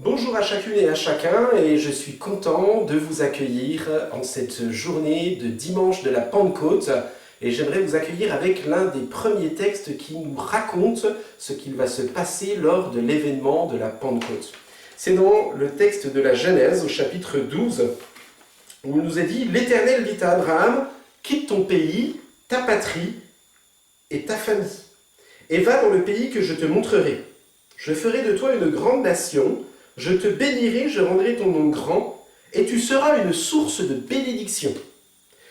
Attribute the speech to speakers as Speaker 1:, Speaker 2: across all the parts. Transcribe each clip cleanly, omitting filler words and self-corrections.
Speaker 1: Bonjour à chacune et à chacun, et je suis content de vous accueillir en cette journée de dimanche de la Pentecôte. Et j'aimerais vous accueillir avec l'un des premiers textes qui nous raconte ce qu'il va se passer lors de l'événement de la Pentecôte. C'est dans le texte de la Genèse, au chapitre 12, où il nous est dit « L'Éternel dit à Abraham, quitte ton pays, ta patrie et ta famille, et va dans le pays que je te montrerai. Je ferai de toi une grande nation, je te bénirai, je rendrai ton nom grand, et tu seras une source de bénédiction.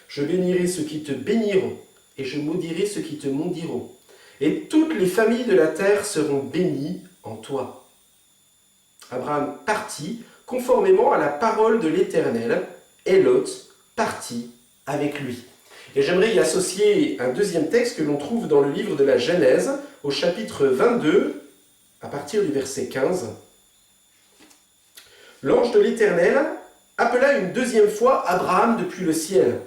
Speaker 1: Je bénirai ceux qui te béniront, et je maudirai ceux qui te maudiront. Et toutes les familles de la terre seront bénies en toi. » Abraham partit conformément à la parole de l'Éternel, et Lot partit avec lui. Et j'aimerais y associer un deuxième texte que l'on trouve dans le livre de la Genèse, au chapitre 22, à partir du verset 15. L'ange de l'Éternel appela une deuxième fois Abraham depuis le ciel.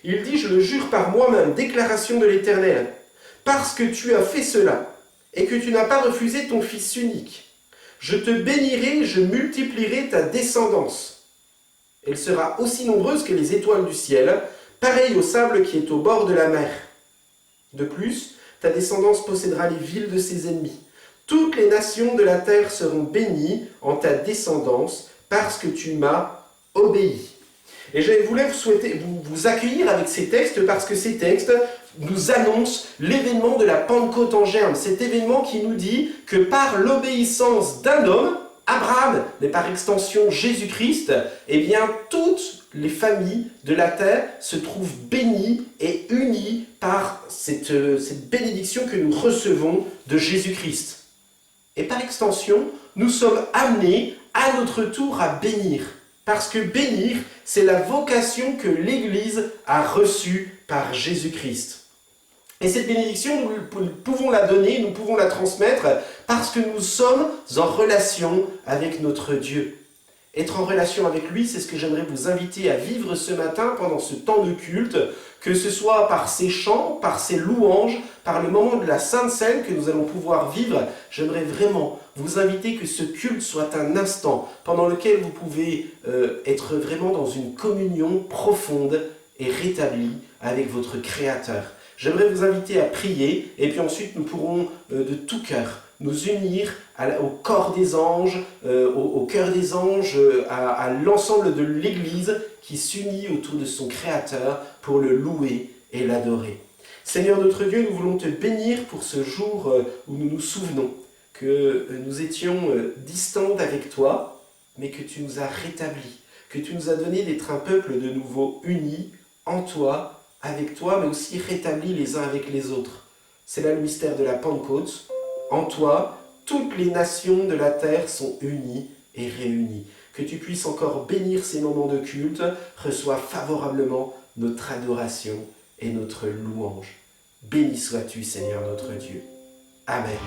Speaker 1: Il dit « Je le jure par moi-même, déclaration de l'Éternel, parce que tu as fait cela, et que tu n'as pas refusé ton fils unique. Je te bénirai, je multiplierai ta descendance. Elle sera aussi nombreuse que les étoiles du ciel, pareille au sable qui est au bord de la mer. De plus, ta descendance possédera les villes de ses ennemis. Toutes les nations de la terre seront bénies en ta descendance, parce que tu m'as obéi. » Et je voulais vous accueillir avec ces textes, parce que ces textes nous annoncent l'événement de la Pentecôte en germe. Cet événement qui nous dit que par l'obéissance d'un homme, Abraham, mais par extension Jésus-Christ, eh bien toutes les familles de la terre se trouvent bénies et unies par cette bénédiction que nous recevons de Jésus-Christ. Et par extension, nous sommes amenés à notre tour à bénir. Parce que bénir, c'est la vocation que l'Église a reçue par Jésus-Christ. Et cette bénédiction, nous pouvons la donner, nous pouvons la transmettre parce que nous sommes en relation avec notre Dieu. Être en relation avec lui, c'est ce que j'aimerais vous inviter à vivre ce matin pendant ce temps de culte, que ce soit par ces chants, par ces louanges, par le moment de la Sainte Seine que nous allons pouvoir vivre. J'aimerais vraiment vous inviter que ce culte soit un instant pendant lequel vous pouvez être vraiment dans une communion profonde et rétablie avec votre Créateur. J'aimerais vous inviter à prier et puis ensuite nous pourrons de tout cœur nous unir au corps des anges, au cœur des anges, à l'ensemble de l'Église qui s'unit autour de son Créateur pour le louer et l'adorer. Seigneur notre Dieu, nous voulons te bénir pour ce jour où nous nous souvenons que nous étions distants avec toi, mais que tu nous as rétablis, que tu nous as donné d'être un peuple de nouveau unis en toi, avec toi, mais aussi rétablis les uns avec les autres. C'est là le mystère de la Pentecôte. En toi, toutes les nations de la terre sont unies et réunies. Que tu puisses encore bénir ces moments de culte, reçois favorablement notre adoration et notre louange. Béni sois-tu, Seigneur notre Dieu. Amen.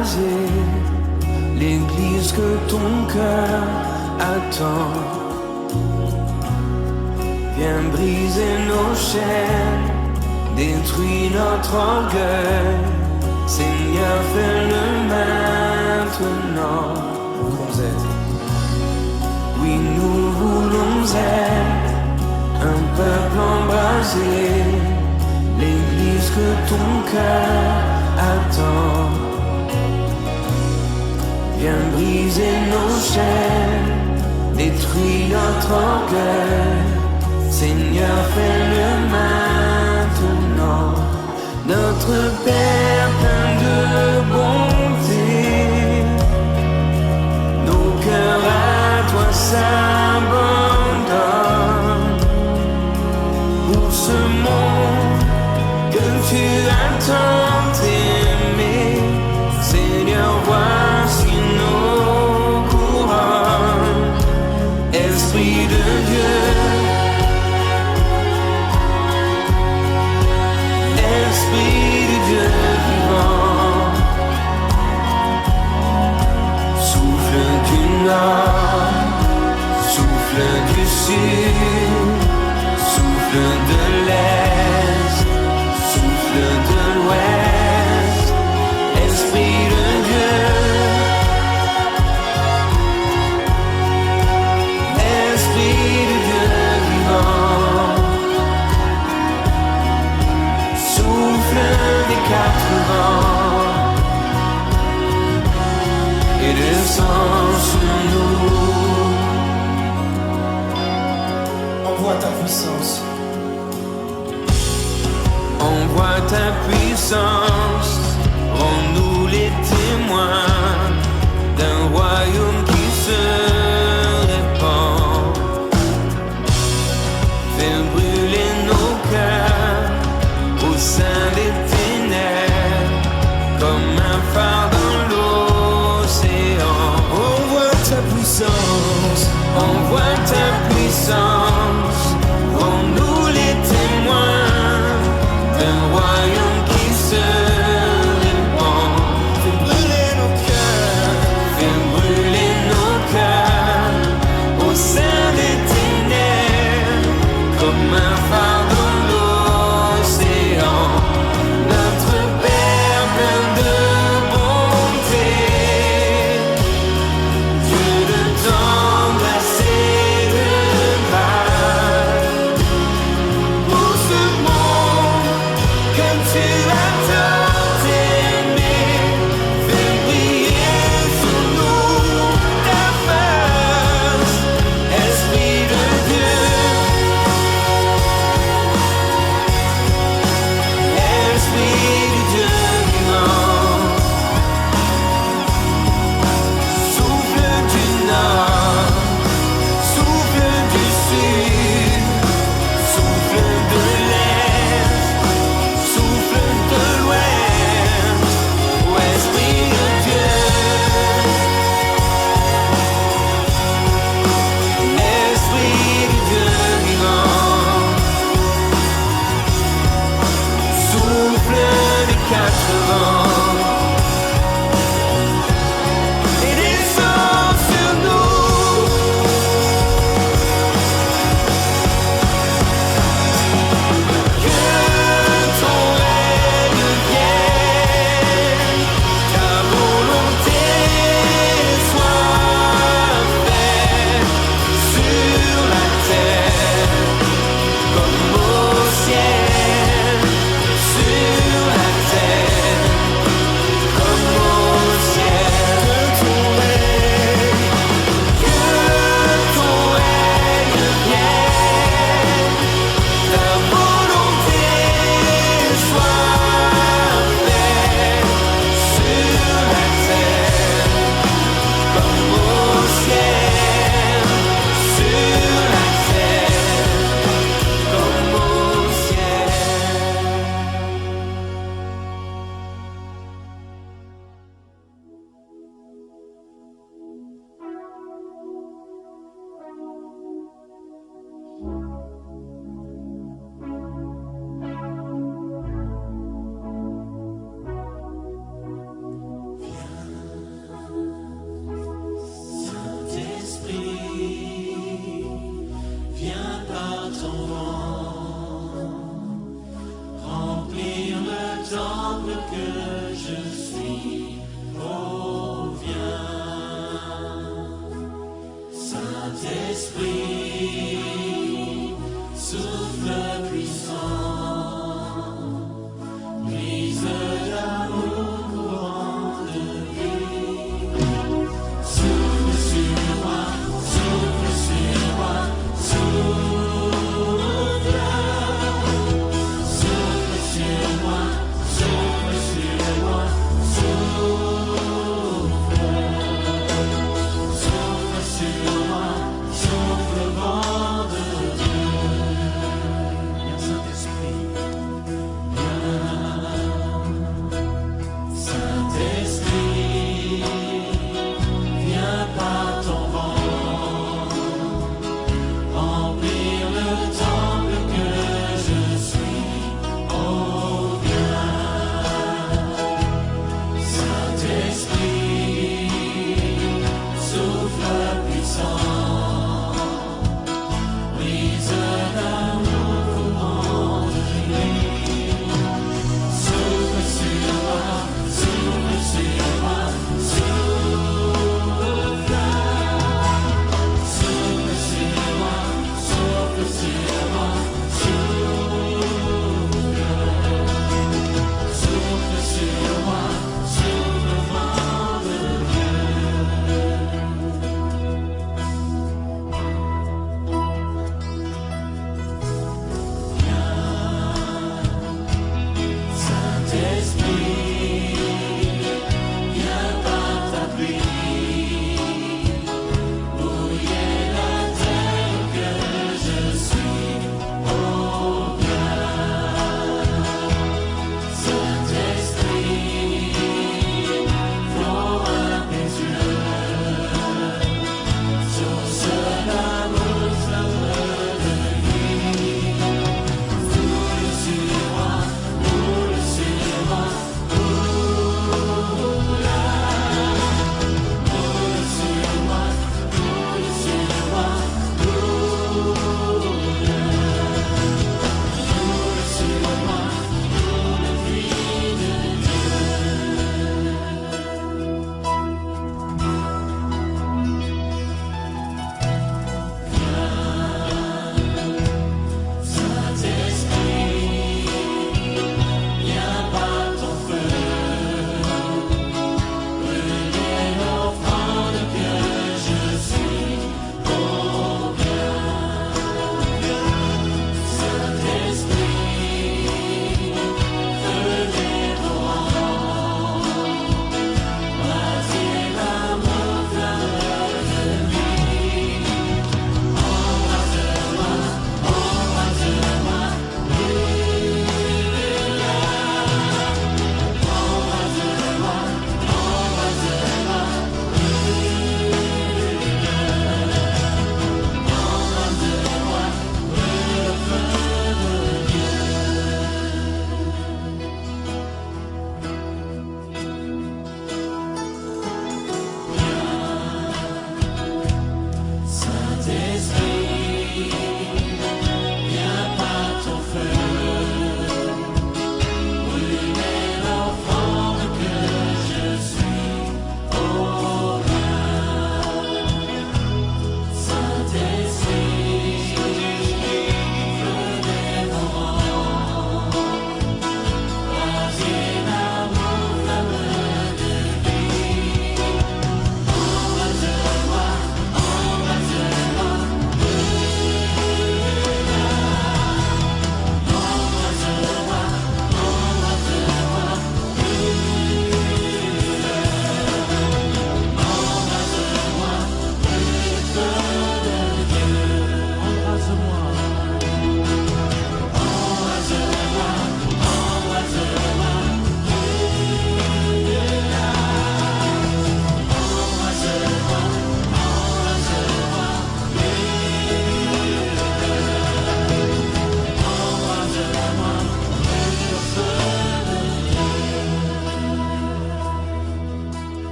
Speaker 2: embraser l'église que ton cœur attend. Viens briser nos chaînes, détruis notre orgueil. Seigneur, fais-le maintenant. Oui, nous voulons être un peuple embrasé, l'église que ton cœur attend. Viens briser nos chaînes, détruis notre orgueil. Seigneur, fais-le maintenant. Notre Père plein de bonté, nos cœurs à toi s'abandonnent. Pour ce monde que tu as tant aimé, Seigneur, voici nos couronnes. Esprit de Dieu, Esprit de Dieu vivant, souffle du nord, souffle du sud, souffle de l'est, souffle de l'ouest, Esprit de Dieu, Esprit de Dieu vivant, souffle des quatre vents et descend sur nous.
Speaker 3: Envoie ta puissance.
Speaker 2: Envoie ta puissance, rends-nous les témoins d'un royaume qui se répand. Fais brûler nos cœurs au sein des ténèbres, comme un phare dans l'océan.
Speaker 3: Envoie ta puissance.
Speaker 2: Envoie ta puissance, rends-nous les témoins d'un royaume qui se répand.
Speaker 3: Fais brûler nos cœurs.
Speaker 2: Fais brûler nos cœurs au sein des ténèbres, comme un phare dans l'océan. Notre Père plein de bonté, Dieu de tendresse et de grâce. Saint-Esprit, souffle puissant, brise d'amour, courant de vie. Souffle sur moi, souffle sur moi, souffle. Souffle sur moi, souffle sur moi, souffle. Souffle sur moi, souffle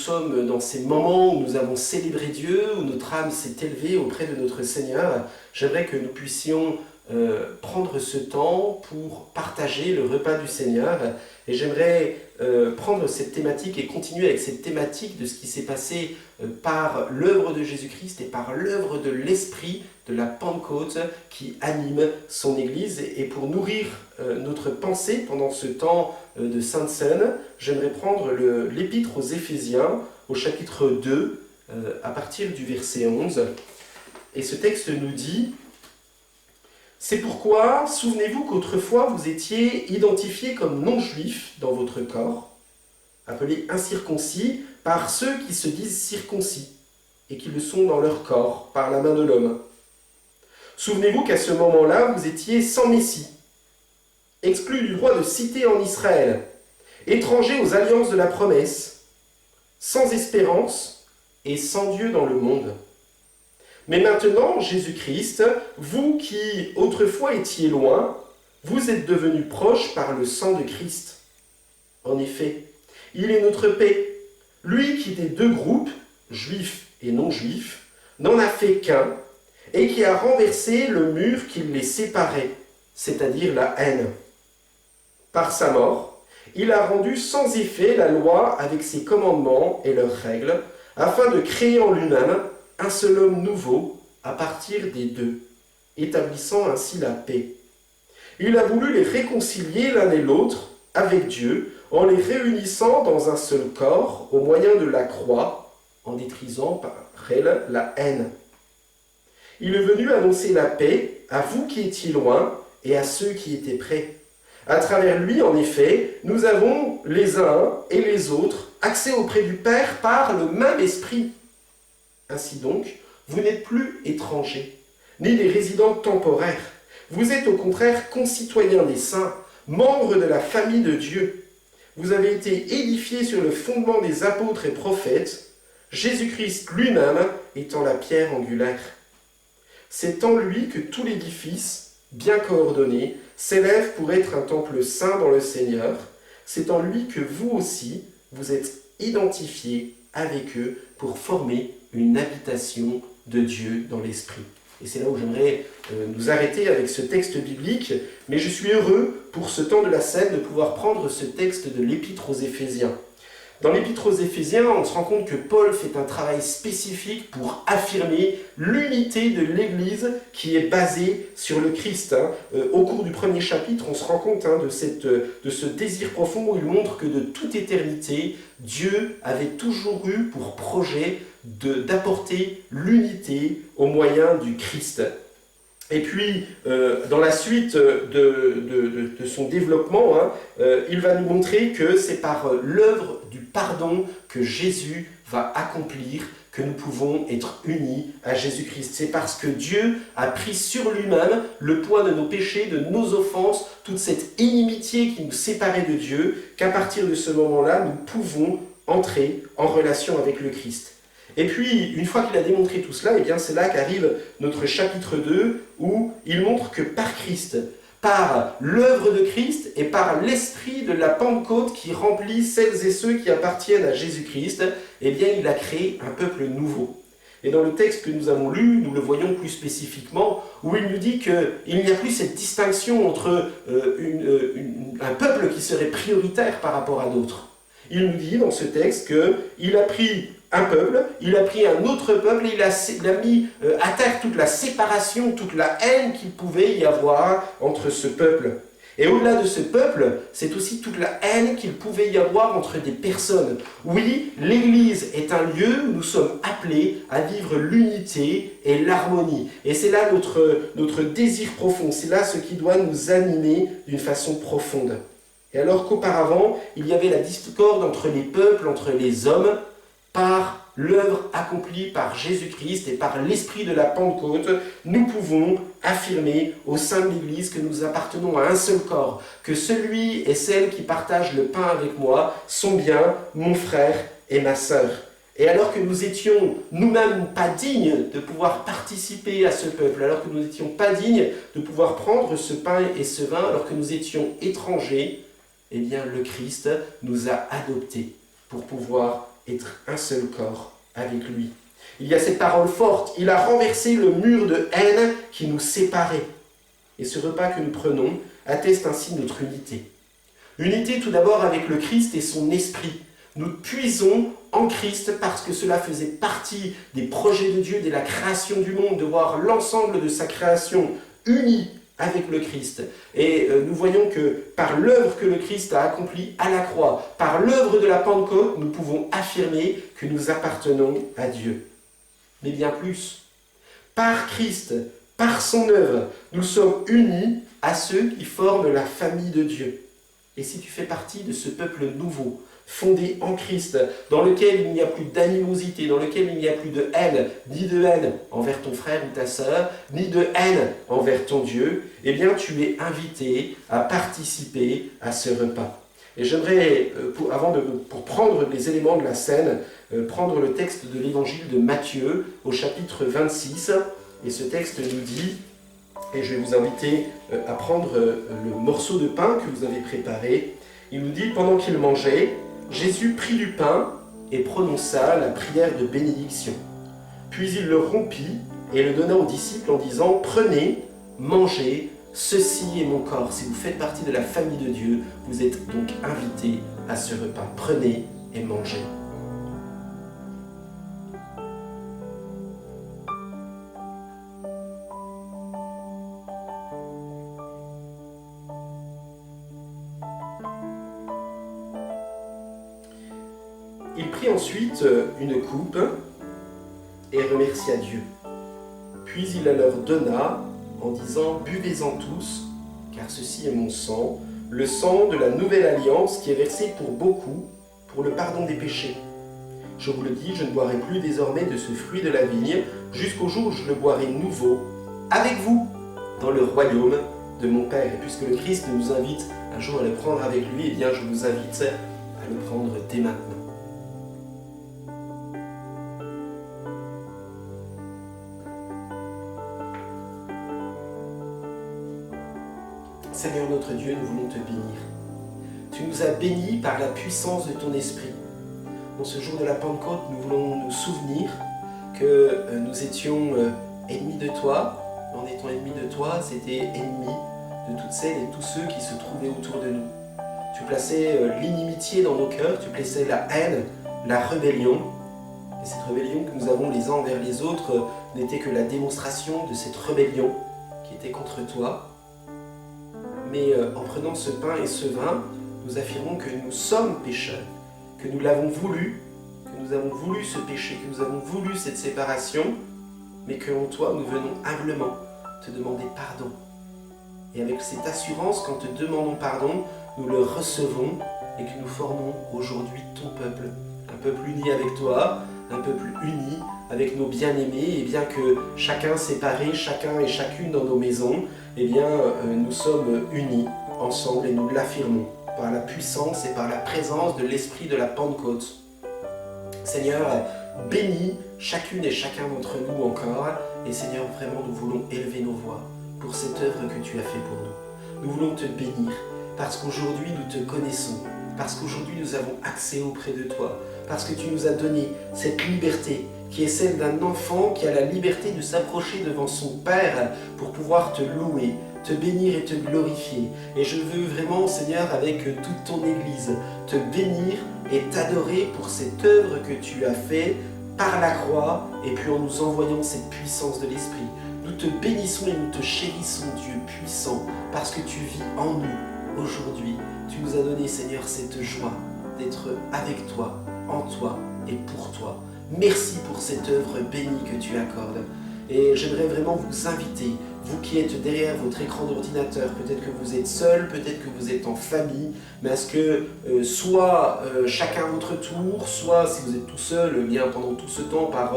Speaker 1: sommes dans ces moments où nous avons célébré Dieu, où notre âme s'est élevée auprès de notre Seigneur, j'aimerais que nous puissions prendre ce temps pour partager le repas du Seigneur. Et j'aimerais prendre cette thématique et continuer avec cette thématique de ce qui s'est passé par l'œuvre de Jésus-Christ et par l'œuvre de l'Esprit de la Pentecôte qui anime son Église. Et pour nourrir notre pensée pendant ce temps de Sainte Seine, j'aimerais prendre l'Épître aux Éphésiens au chapitre 2 à partir du verset 11. Et ce texte nous dit: c'est pourquoi, souvenez-vous qu'autrefois vous étiez identifiés comme non-juifs dans votre corps, appelés incirconcis par ceux qui se disent circoncis, et qui le sont dans leur corps, par la main de l'homme. Souvenez-vous qu'à ce moment-là, vous étiez sans Messie, exclus du droit de cité en Israël, étrangers aux alliances de la promesse, sans espérance et sans Dieu dans le monde. Mais maintenant, Jésus-Christ, vous qui autrefois étiez loin, vous êtes devenus proches par le sang de Christ. En effet, il est notre paix, lui qui des deux groupes, juifs et non-juifs, n'en a fait qu'un, et qui a renversé le mur qui les séparait, c'est-à-dire la haine. Par sa mort, il a rendu sans effet la loi avec ses commandements et leurs règles, afin de créer en lui-même un seul homme nouveau à partir des deux, établissant ainsi la paix. Il a voulu les réconcilier l'un et l'autre avec Dieu en les réunissant dans un seul corps au moyen de la croix, en détruisant par elle la haine. Il est venu annoncer la paix à vous qui étiez loin et à ceux qui étaient près. À travers lui, en effet, nous avons les uns et les autres accès auprès du Père par le même esprit. Ainsi donc, vous n'êtes plus étrangers, ni des résidents temporaires. Vous êtes au contraire concitoyens des saints, membres de la famille de Dieu. Vous avez été édifiés sur le fondement des apôtres et prophètes, Jésus-Christ lui-même étant la pierre angulaire. C'est en lui que tout l'édifice, bien coordonné, s'élève pour être un temple saint dans le Seigneur. C'est en lui que vous aussi, vous êtes identifiés avec eux pour former une habitation de Dieu dans l'esprit. Et c'est là où j'aimerais nous arrêter avec ce texte biblique, mais je suis heureux pour ce temps de la scène de pouvoir prendre ce texte de l'Épître aux Éphésiens. Dans l'Épître aux Éphésiens, on se rend compte que Paul fait un travail spécifique pour affirmer l'unité de l'Église qui est basée sur le Christ. Au cours du premier chapitre, on se rend compte de ce désir profond où il montre que de toute éternité, Dieu avait toujours eu pour projet d'apporter l'unité au moyen du Christ. Et puis, dans la suite de son développement, il va nous montrer que c'est par l'œuvre du pardon que Jésus va accomplir que nous pouvons être unis à Jésus-Christ. C'est parce que Dieu a pris sur lui-même le poids de nos péchés, de nos offenses, toute cette inimitié qui nous séparait de Dieu, qu'à partir de ce moment-là, nous pouvons entrer en relation avec le Christ. Et puis, une fois qu'il a démontré tout cela, eh bien, c'est là qu'arrive notre chapitre 2, où il montre que par Christ, par l'œuvre de Christ et par l'esprit de la Pentecôte qui remplit celles et ceux qui appartiennent à Jésus-Christ, eh bien, il a créé un peuple nouveau. Et dans le texte que nous avons lu, nous le voyons plus spécifiquement, où il nous dit qu'il n'y a plus cette distinction entre un peuple qui serait prioritaire par rapport à d'autres. Il nous dit dans ce texte qu'il a pris un peuple, il a pris un autre peuple et il a mis à terre toute la séparation, toute la haine qu'il pouvait y avoir entre ce peuple. Et au-delà de ce peuple, c'est aussi toute la haine qu'il pouvait y avoir entre des personnes. Oui, l'Église est un lieu où nous sommes appelés à vivre l'unité et l'harmonie. Et c'est là notre désir profond, c'est là ce qui doit nous animer d'une façon profonde. Et alors qu'auparavant, il y avait la discorde entre les peuples, entre les hommes, par l'œuvre accomplie par Jésus-Christ et par l'esprit de la Pentecôte, nous pouvons affirmer au sein de l'Église que nous appartenons à un seul corps, que celui et celle qui partagent le pain avec moi sont bien mon frère et ma sœur. Et alors que nous étions nous-mêmes pas dignes de pouvoir participer à ce peuple, alors que nous n'étions pas dignes de pouvoir prendre ce pain et ce vin, alors que nous étions étrangers, eh bien le Christ nous a adoptés pour pouvoir être un seul corps avec lui. Il y a cette parole forte, il a renversé le mur de haine qui nous séparait. Et ce repas que nous prenons atteste ainsi notre unité. Unité tout d'abord avec le Christ et son esprit. Nous puisons en Christ parce que cela faisait partie des projets de Dieu dès la création du monde, de voir l'ensemble de sa création unie avec le Christ. Et nous voyons que par l'œuvre que le Christ a accomplie à la croix, par l'œuvre de la Pentecôte, nous pouvons affirmer que nous appartenons à Dieu. Mais bien plus, par Christ, par son œuvre, nous sommes unis à ceux qui forment la famille de Dieu. Et si tu fais partie de ce peuple nouveau, fondé en Christ, dans lequel il n'y a plus d'animosité, dans lequel il n'y a plus de haine, ni de haine envers ton frère ou ta sœur, ni de haine envers ton Dieu, eh bien tu es invité à participer à ce repas. Et j'aimerais, pour prendre les éléments de la scène, prendre le texte de l'évangile de Matthieu au chapitre 26, et ce texte nous dit, et je vais vous inviter à prendre le morceau de pain que vous avez préparé, il nous dit, pendant qu'il mangeait, Jésus prit du pain et prononça la prière de bénédiction. Puis il le rompit et le donna aux disciples en disant « Prenez, mangez, ceci est mon corps. » Si vous faites partie de la famille de Dieu, vous êtes donc invités à ce repas. Prenez et mangez. Il prit ensuite une coupe et remercia Dieu. Puis il la leur donna en disant « Buvez-en tous, car ceci est mon sang, le sang de la nouvelle alliance qui est versé pour beaucoup, pour le pardon des péchés. Je vous le dis, je ne boirai plus désormais de ce fruit de la vigne, jusqu'au jour où je le boirai nouveau, avec vous, dans le royaume de mon Père. » Et puisque le Christ nous invite un jour à le prendre avec lui, eh bien je vous invite à le prendre dès maintenant. Seigneur notre Dieu, nous voulons te bénir. Tu nous as bénis par la puissance de ton esprit. Dans ce jour de la Pentecôte, nous voulons nous souvenir que nous étions ennemis de toi. En étant ennemis de toi, c'était ennemis de toutes celles et tous ceux qui se trouvaient autour de nous. Tu plaçais l'inimitié dans nos cœurs, tu plaçais la haine, la rébellion. Et cette rébellion que nous avons les uns envers les autres n'était que la démonstration de cette rébellion qui était contre toi. Mais en prenant ce pain et ce vin, nous affirmons que nous sommes pécheurs, que nous l'avons voulu, que nous avons voulu ce péché, que nous avons voulu cette séparation, mais qu'en toi, nous venons humblement te demander pardon. Et avec cette assurance, qu'en te demandant pardon, nous le recevons et que nous formons aujourd'hui ton peuple, un peuple uni avec toi, un peuple uni avec nos bien-aimés, et bien que chacun séparé, chacun et chacune dans nos maisons, eh bien, nous sommes unis ensemble et nous l'affirmons par la puissance et par la présence de l'esprit de la Pentecôte. Seigneur, bénis chacune et chacun d'entre nous encore. Et Seigneur, vraiment, nous voulons élever nos voix pour cette œuvre que tu as fait pour nous. Nous voulons te bénir parce qu'aujourd'hui nous te connaissons, parce qu'aujourd'hui nous avons accès auprès de toi, parce que tu nous as donné cette liberté qui est celle d'un enfant qui a la liberté de s'approcher devant son Père pour pouvoir te louer, te bénir et te glorifier. Et je veux vraiment, Seigneur, avec toute ton Église, te bénir et t'adorer pour cette œuvre que tu as faite par la croix et puis en nous envoyant cette puissance de l'Esprit. Nous te bénissons et nous te chérissons, Dieu puissant, parce que tu vis en nous aujourd'hui. Tu nous as donné, Seigneur, cette joie d'être avec toi, en toi et pour toi. Merci pour cette œuvre bénie que tu accordes. Et j'aimerais vraiment vous inviter, vous qui êtes derrière votre écran d'ordinateur, peut-être que vous êtes seul, peut-être que vous êtes en famille, mais à ce que soit chacun à votre tour, soit si vous êtes tout seul, eh bien pendant tout ce temps par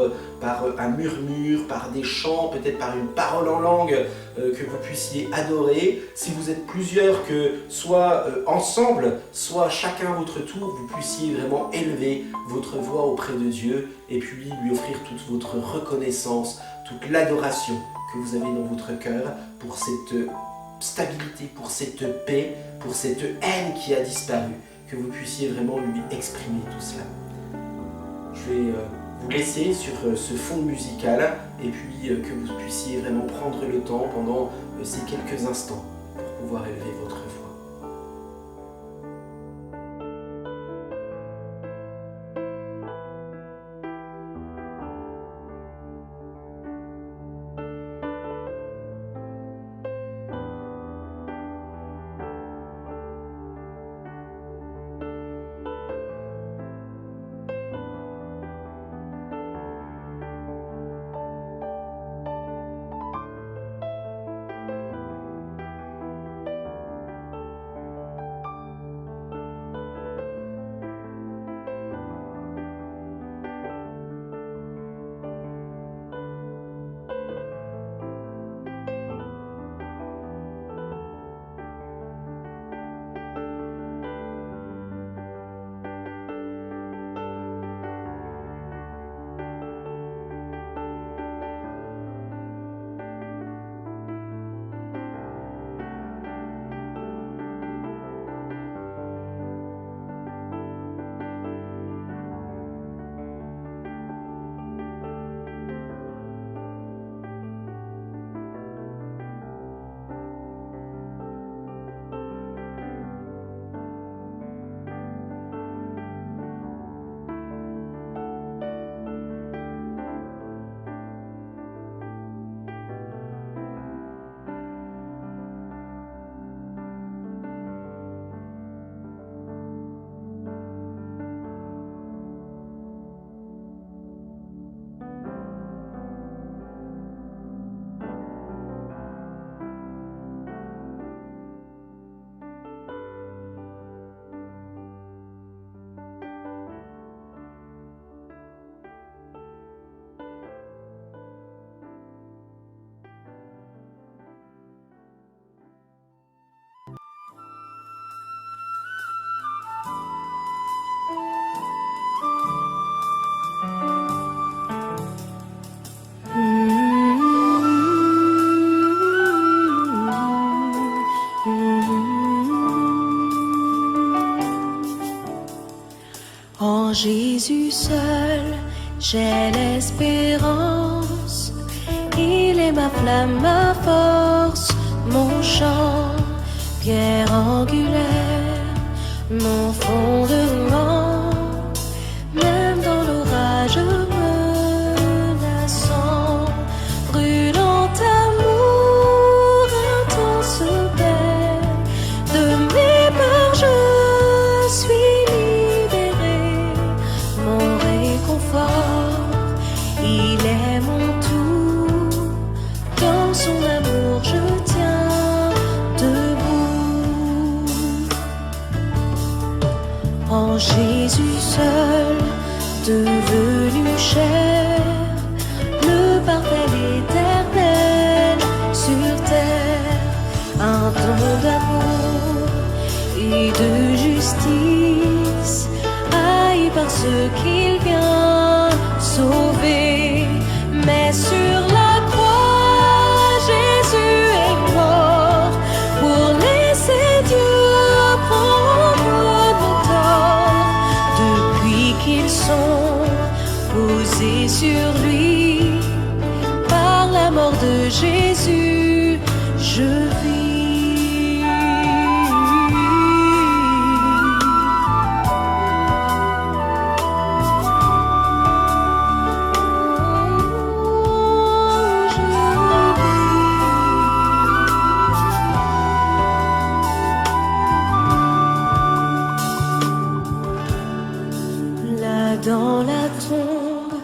Speaker 1: un murmure, par des chants, peut-être par une parole en langue que vous puissiez adorer. Si vous êtes plusieurs, que soit ensemble, soit chacun à votre tour, vous puissiez vraiment élever votre voix auprès de Dieu et puis lui offrir toute votre reconnaissance, toute l'adoration que vous avez dans votre cœur pour cette stabilité, pour cette paix, pour cette haine qui a disparu, que vous puissiez vraiment lui exprimer tout cela. Je vais vous laisser sur ce fond musical et puis que vous puissiez vraiment prendre le temps pendant ces quelques instants pour pouvoir élever votre voix.
Speaker 4: En Jésus seul, j'ai l'espérance. Il est ma flamme, ma force, mon chant, pierre angulaire, mon fondement. Même dans l'orage menaçant, brûlant amour, intense paix, de mes peurs je suis libéré. Mon réconfort, il est mon tout. Dans son amour je tiens debout. En Jésus seul, devenu chair, le parfait éternel sur terre, un don d'amour et de justice, haï par ceux qu'il vient sauver. Mais sur la croix, Jésus est mort pour laisser Dieu prendre nos torts. Depuis qu'ils sont posés sur lui, par la mort de Jésus, je vis. Là dans la tombe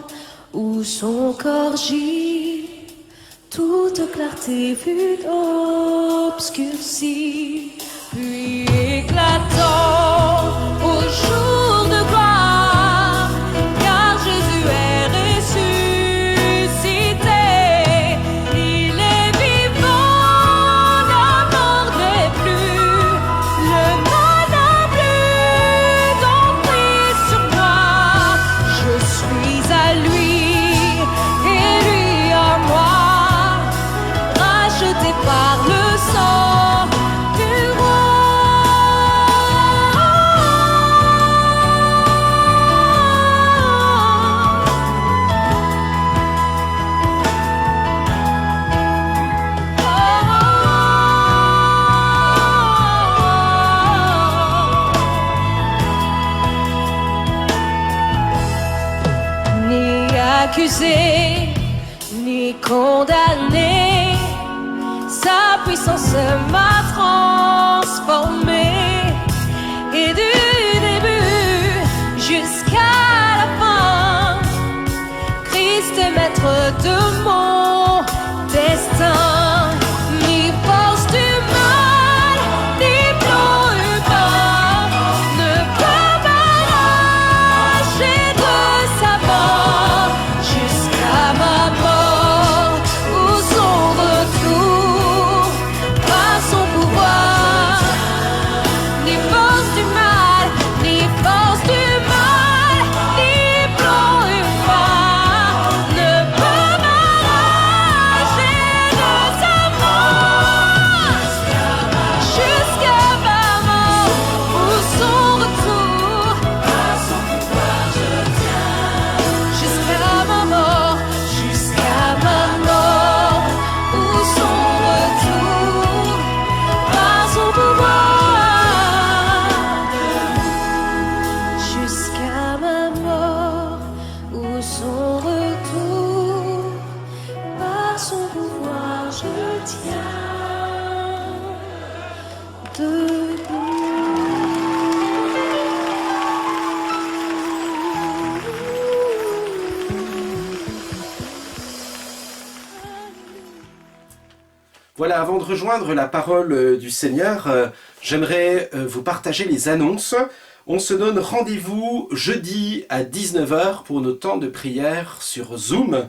Speaker 4: où son corps gît, toute clarté fut obscurcie, puis éclatant au jour de gloire, car Jésus est ressuscité. Il est vivant, la mort n'est plus, le mal n'a plus d'emprise sur moi. Je suis à lui et lui à moi, racheté par le sang du roi. accusé ni condamné. Sa puissance m'a transformé. Et du début jusqu'à la fin, Christ est maître de mon destin. Ni force du mal, ni plan humain ne peut m'arracher de sa main jusqu'à ma mort ou son retour par son pouvoir. Ni force du mal, ni force du mal, ni plan humain ne peut m'arracher de sa main jusqu'à ma mort ou son retour par son pouvoir. Je tiens jusqu'à ma mort ou son retour par son pouvoir. Jusqu'à ma mort ou son retour par son pouvoir, je tiens
Speaker 1: Voilà, avant de rejoindre la parole du Seigneur, j'aimerais vous partager les annonces. On se donne rendez-vous jeudi à 19h pour nos temps de prière sur Zoom.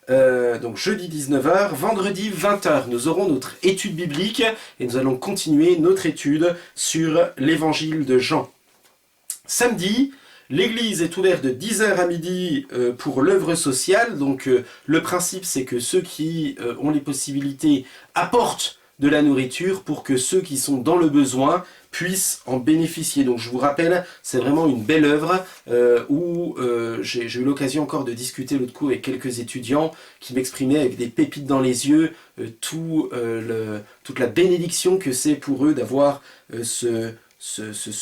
Speaker 1: Donc jeudi 19h, vendredi 20h, nous aurons notre étude biblique et nous allons continuer notre étude sur l'évangile de Jean. Samedi, l'église est ouverte de 10h à midi pour l'œuvre sociale. Donc le principe, c'est que ceux qui ont les possibilités apportent de la nourriture pour que ceux qui sont dans le besoin puissent en bénéficier. Donc je vous rappelle, c'est vraiment une belle œuvre où j'ai eu l'occasion encore de discuter l'autre coup avec quelques étudiants qui m'exprimaient avec des pépites dans les yeux toute la bénédiction que c'est pour eux d'avoir ce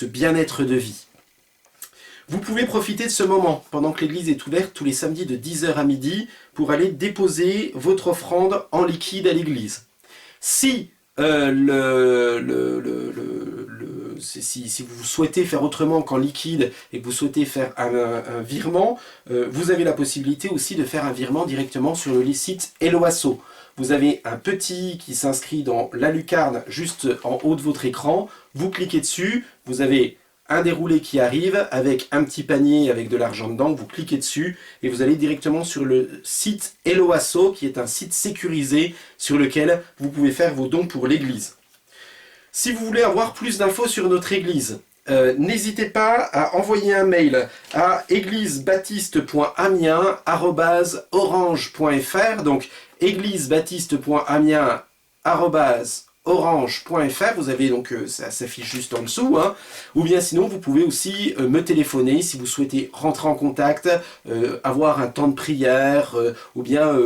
Speaker 1: bien-être de vie. Vous pouvez profiter de ce moment, pendant que l'église est ouverte tous les samedis de 10h à midi, pour aller déposer votre offrande en liquide à l'église. Si si vous souhaitez faire autrement qu'en liquide et que vous souhaitez faire un virement, vous avez la possibilité aussi de faire un virement directement sur le site Eloasso. Vous avez un petit qui s'inscrit dans la lucarne juste en haut de votre écran, vous cliquez dessus, vous avez un déroulé qui arrive avec un petit panier avec de l'argent dedans, vous cliquez dessus et vous allez directement sur le site Eloasso qui est un site sécurisé sur lequel vous pouvez faire vos dons pour l'église. Si vous voulez avoir plus d'infos sur notre église, n'hésitez pas à envoyer un mail à église-baptiste.amiens@orange.fr, donc église-baptiste.amiens@orange.fr, vous avez donc, ça s'affiche juste en dessous, hein. Ou bien sinon vous pouvez aussi me téléphoner si vous souhaitez rentrer en contact, avoir un temps de prière, ou bien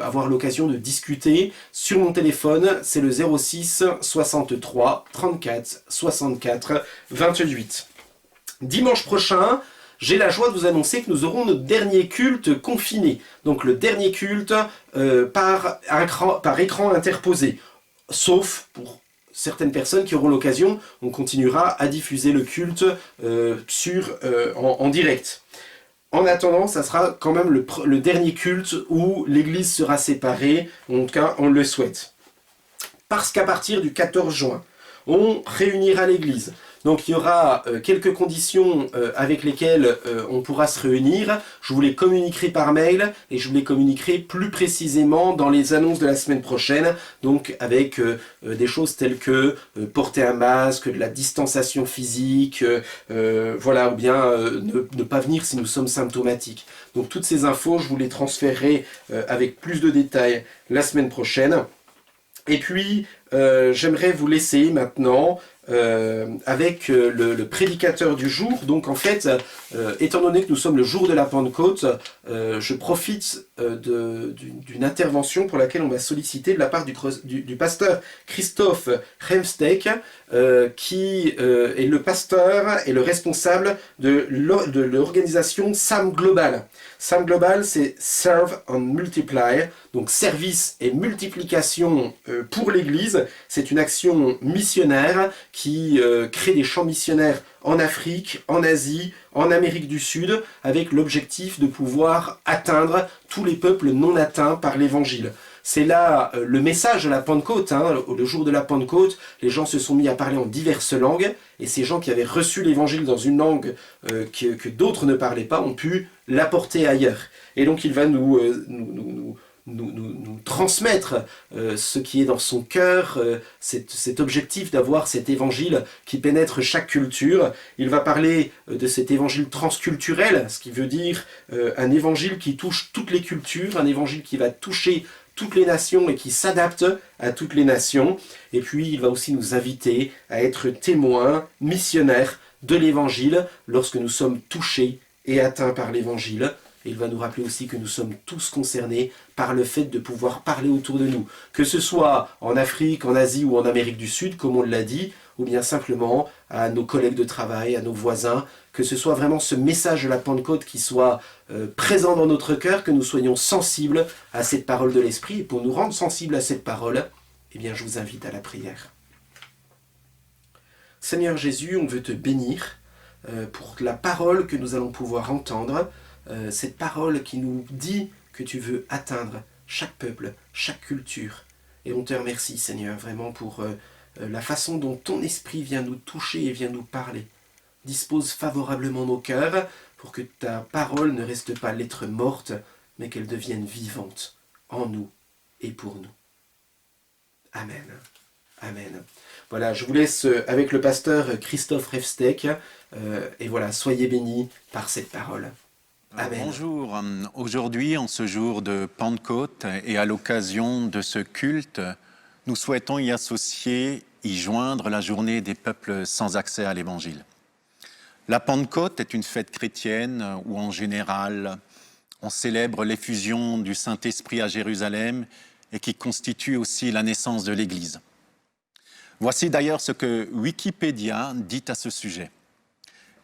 Speaker 1: avoir l'occasion de discuter. Sur mon téléphone, c'est le 06 63 34 64 28. Dimanche prochain, j'ai la joie de vous annoncer que nous aurons notre dernier culte confiné. Donc le dernier culte par écran interposé. Sauf pour certaines personnes qui auront l'occasion, on continuera à diffuser le culte en direct. En attendant, ça sera quand même le dernier culte où l'église sera séparée, en tout cas on le souhaite. Parce qu'à partir du 14 juin, on réunira l'église. Donc il y aura quelques conditions avec lesquelles on pourra se réunir. Je vous les communiquerai par mail et je vous les communiquerai plus précisément dans les annonces de la semaine prochaine. Donc avec des choses telles que porter un masque, de la distanciation physique, voilà, ou bien ne pas venir si nous sommes symptomatiques. Donc toutes ces infos, je vous les transférerai avec plus de détails la semaine prochaine. Et puis, j'aimerais vous laisser maintenant avec le prédicateur du jour. Donc en fait, étant donné que nous sommes le jour de la Pentecôte, je profite d'une intervention pour laquelle on m'a sollicité de la part du pasteur Christophe Remstek, qui est le pasteur et le responsable de l'organisation SAM Global. SAM Global, c'est Serve and Multiply, donc service et multiplication pour l'Église. C'est une action missionnaire qui crée des champs missionnaires en Afrique, en Asie, en Amérique du Sud, avec l'objectif de pouvoir atteindre tous les peuples non atteints par l'Évangile. C'est là le message de la Pentecôte. Le jour de la Pentecôte, les gens se sont mis à parler en diverses langues, et ces gens qui avaient reçu l'Évangile dans une langue que d'autres ne parlaient pas ont pu l'apporter ailleurs. Et donc il va nous transmettre ce qui est dans son cœur, cet objectif d'avoir cet évangile qui pénètre chaque culture. Il va parler de cet évangile transculturel, ce qui veut dire un évangile qui touche toutes les cultures, un évangile qui va toucher toutes les nations et qui s'adapte à toutes les nations. Et puis il va aussi nous inviter à être témoins, missionnaires de l'évangile lorsque nous sommes touchés et atteints par l'évangile. Et il va nous rappeler aussi que nous sommes tous concernés par le fait de pouvoir parler autour de nous, que ce soit en Afrique, en Asie ou en Amérique du Sud, comme on l'a dit, ou bien simplement à nos collègues de travail, à nos voisins, que ce soit vraiment ce message de la Pentecôte qui soit présent dans notre cœur, que nous soyons sensibles à cette parole de l'Esprit. Et pour nous rendre sensibles à cette parole, eh bien, je vous invite à la prière. Seigneur Jésus, on veut te bénir pour la parole que nous allons pouvoir entendre, cette parole qui nous dit que tu veux atteindre chaque peuple, chaque culture. Et on te remercie, Seigneur, vraiment pour la façon dont ton esprit vient nous toucher et vient nous parler. Dispose favorablement nos cœurs pour que ta parole ne reste pas lettre morte, mais qu'elle devienne vivante en nous et pour nous. Amen. Amen. Voilà, je vous laisse avec le pasteur Christophe Refsteck. Et voilà, soyez bénis par cette parole. Amen.
Speaker 5: Bonjour, aujourd'hui en ce jour de Pentecôte et à l'occasion de ce culte, nous souhaitons y associer, y joindre la journée des peuples sans accès à l'Évangile. La Pentecôte est une fête chrétienne où en général on célèbre l'effusion du Saint-Esprit à Jérusalem et qui constitue aussi la naissance de l'Église. Voici d'ailleurs ce que Wikipédia dit à ce sujet.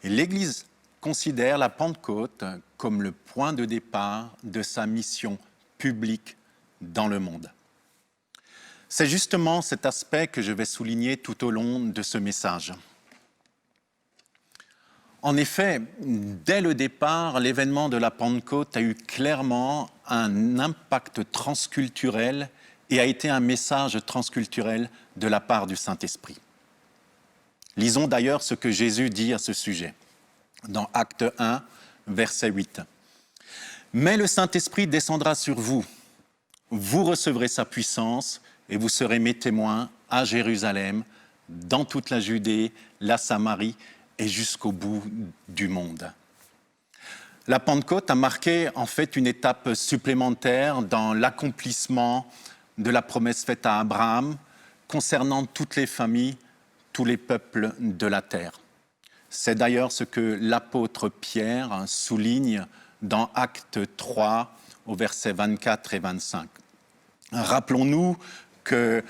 Speaker 5: Et l'Église considère la Pentecôte comme le point de départ de sa mission publique dans le monde. C'est justement cet aspect que je vais souligner tout au long de ce message. En effet, dès le départ, l'événement de la Pentecôte a eu clairement un impact transculturel et a été un message transculturel de la part du Saint-Esprit. Lisons d'ailleurs ce que Jésus dit à ce sujet, dans Acte 1, verset 8. « Mais le Saint-Esprit descendra sur vous, vous recevrez sa puissance et vous serez mes témoins à Jérusalem, dans toute la Judée, la Samarie et jusqu'au bout du monde. » La Pentecôte a marqué en fait une étape supplémentaire dans l'accomplissement de la promesse faite à Abraham concernant toutes les familles, tous les peuples de la terre. C'est d'ailleurs ce que l'apôtre Pierre souligne dans Acte 3 au verset 24 et 25. Rappelons-nous que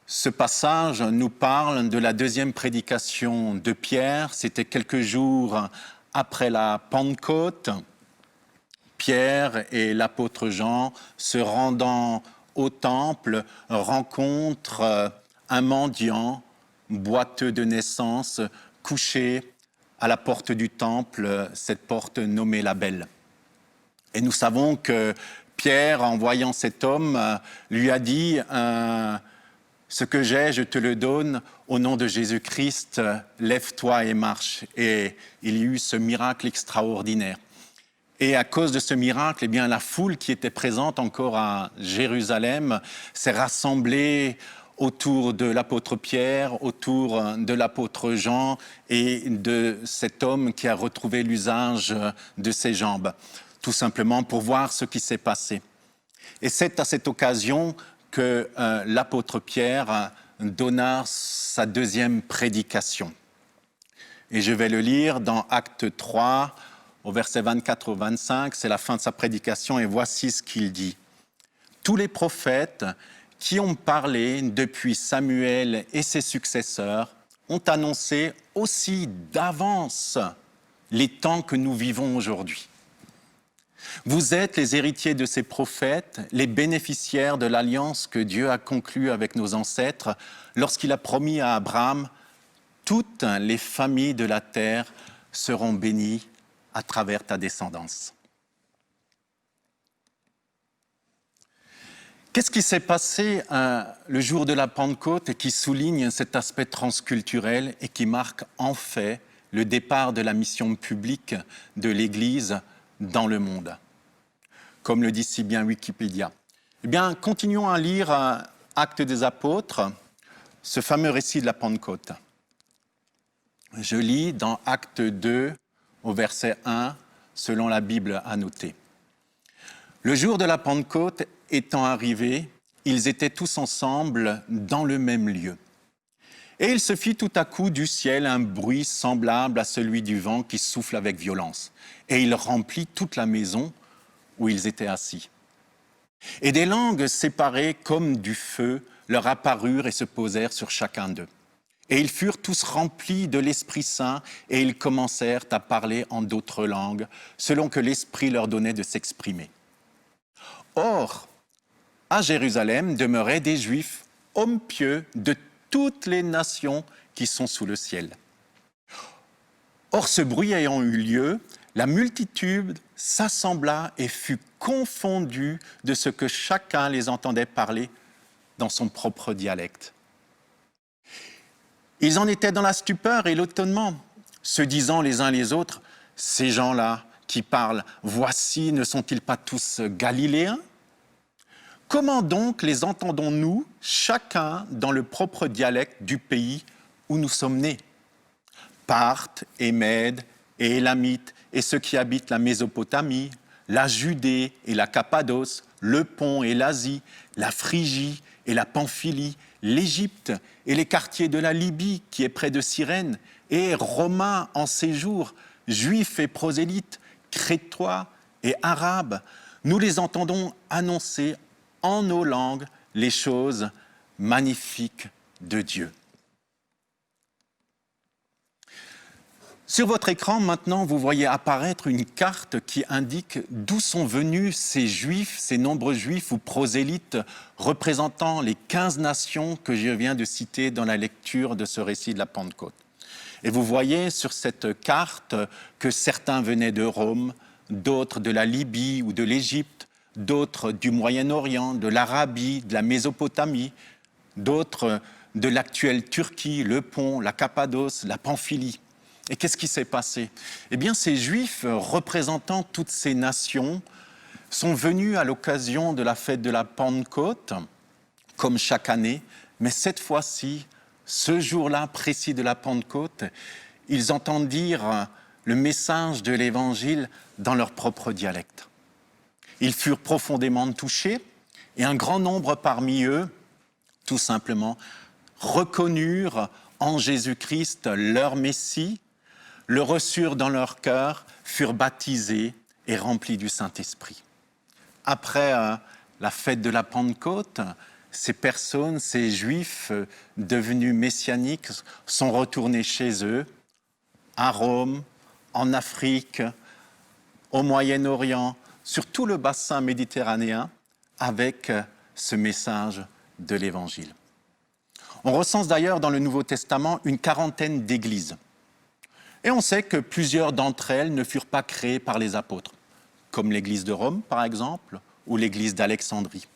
Speaker 5: ce passage nous parle de la deuxième prédication de Pierre. C'était quelques jours après la Pentecôte. Pierre et l'apôtre Jean, se rendant au temple, rencontrent un mendiant boiteux de naissance, couché à la porte du temple, cette porte nommée la Belle. Et nous savons que Pierre, en voyant cet homme, lui a dit « Ce que j'ai, je te le donne, au nom de Jésus-Christ, lève-toi et marche. » Et il y eut ce miracle extraordinaire. Et à cause de ce miracle, eh bien, la foule qui était présente encore à Jérusalem s'est rassemblée autour de l'apôtre Pierre, autour de l'apôtre Jean et de cet homme qui a retrouvé l'usage de ses jambes, tout simplement pour voir ce qui s'est passé. Et c'est à cette occasion que l'apôtre Pierre donna sa deuxième prédication. Et je vais le lire dans Acte 3, au verset 24 au 25, c'est la fin de sa prédication, et voici ce qu'il dit. « Tous les prophètes qui ont parlé depuis Samuel et ses successeurs ont annoncé aussi d'avance les temps que nous vivons aujourd'hui. Vous êtes les héritiers de ces prophètes, les bénéficiaires de l'alliance que Dieu a conclue avec nos ancêtres lorsqu'il a promis à Abraham « Toutes les familles de la terre seront bénies à travers ta descendance ». Qu'est-ce qui s'est passé le jour de la Pentecôte et qui souligne cet aspect transculturel et qui marque en fait le départ de la mission publique de l'Église dans le monde, comme le dit si bien Wikipédia? Eh bien, continuons à lire Actes des Apôtres, ce fameux récit de la Pentecôte. Je lis dans Acte 2, au verset 1, selon la Bible annotée. Le jour de la Pentecôte étant arrivé, ils étaient tous ensemble dans le même lieu. Et il se fit tout à coup du ciel un bruit semblable à celui du vent qui souffle avec violence. Et il remplit toute la maison où ils étaient assis. Et des langues séparées comme du feu leur apparurent et se posèrent sur chacun d'eux. Et ils furent tous remplis de l'Esprit Saint et ils commencèrent à parler en d'autres langues, selon que l'Esprit leur donnait de s'exprimer. Or, à Jérusalem demeuraient des Juifs, hommes pieux de toutes les nations qui sont sous le ciel. Or, ce bruit ayant eu lieu, la multitude s'assembla et fut confondue de ce que chacun les entendait parler dans son propre dialecte. Ils en étaient dans la stupeur et l'étonnement, se disant les uns les autres, « Ces gens-là qui parlent, voici, ne sont-ils pas tous Galiléens ? Comment donc les entendons-nous, chacun dans le propre dialecte du pays où nous sommes nés ? Parthes et Mèdes et Élamites et ceux qui habitent la Mésopotamie, la Judée et la Cappadoce, le Pont et l'Asie, la Phrygie et la Pamphylie, l'Égypte et les quartiers de la Libye qui est près de Cyrène, et Romains en séjour, Juifs et prosélytes, Crétois et Arabes, nous les entendons annoncer en nos langues les choses magnifiques de Dieu. Sur votre écran, maintenant, vous voyez apparaître une carte qui indique d'où sont venus ces Juifs, ces nombreux Juifs ou prosélytes représentant les 15 nations que je viens de citer dans la lecture de ce récit de la Pentecôte. Et vous voyez sur cette carte que certains venaient de Rome, d'autres de la Libye ou de l'Égypte, d'autres du Moyen-Orient, de l'Arabie, de la Mésopotamie, d'autres de l'actuelle Turquie, le Pont, la Cappadoce, la Pamphylie. Et qu'est-ce qui s'est passé ? Eh bien, ces Juifs représentant toutes ces nations sont venus à l'occasion de la fête de la Pentecôte, comme chaque année, mais cette fois-ci, ce jour-là précis de la Pentecôte, ils entendirent le message de l'Évangile dans leur propre dialecte. Ils furent profondément touchés et un grand nombre parmi eux, tout simplement, reconnurent en Jésus-Christ leur Messie, le reçurent dans leur cœur, furent baptisés et remplis du Saint-Esprit. Après la fête de la Pentecôte, ces personnes, ces Juifs devenus messianiques sont retournés chez eux, à Rome, en Afrique, au Moyen-Orient, sur tout le bassin méditerranéen, avec ce message de l'Évangile. On recense d'ailleurs dans le Nouveau Testament une quarantaine d'églises. Et on sait que plusieurs d'entre elles ne furent pas créées par les apôtres, comme l'église de Rome, par exemple, ou l'église d'Alexandrie.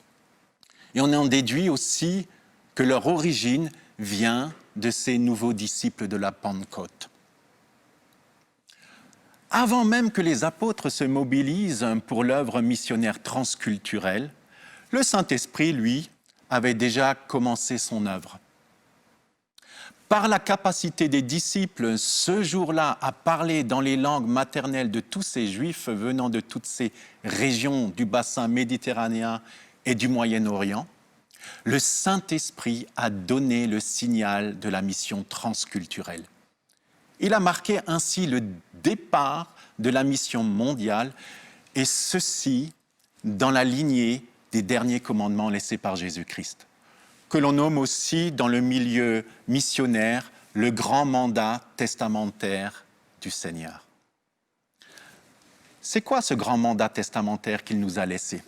Speaker 5: Et on en déduit aussi que leur origine vient de ces nouveaux disciples de la Pentecôte. Avant même que les apôtres se mobilisent pour l'œuvre missionnaire transculturelle, le Saint-Esprit, lui, avait déjà commencé son œuvre. Par la capacité des disciples, ce jour-là, à parler dans les langues maternelles de tous ces Juifs venant de toutes ces régions du bassin méditerranéen et du Moyen-Orient, le Saint-Esprit a donné le signal de la mission transculturelle. Il a marqué ainsi le départ de la mission mondiale, et ceci dans la lignée des derniers commandements laissés par Jésus-Christ, que l'on nomme aussi dans le milieu missionnaire le grand mandat testamentaire du Seigneur. C'est quoi ce grand mandat testamentaire qu'il nous a laissé?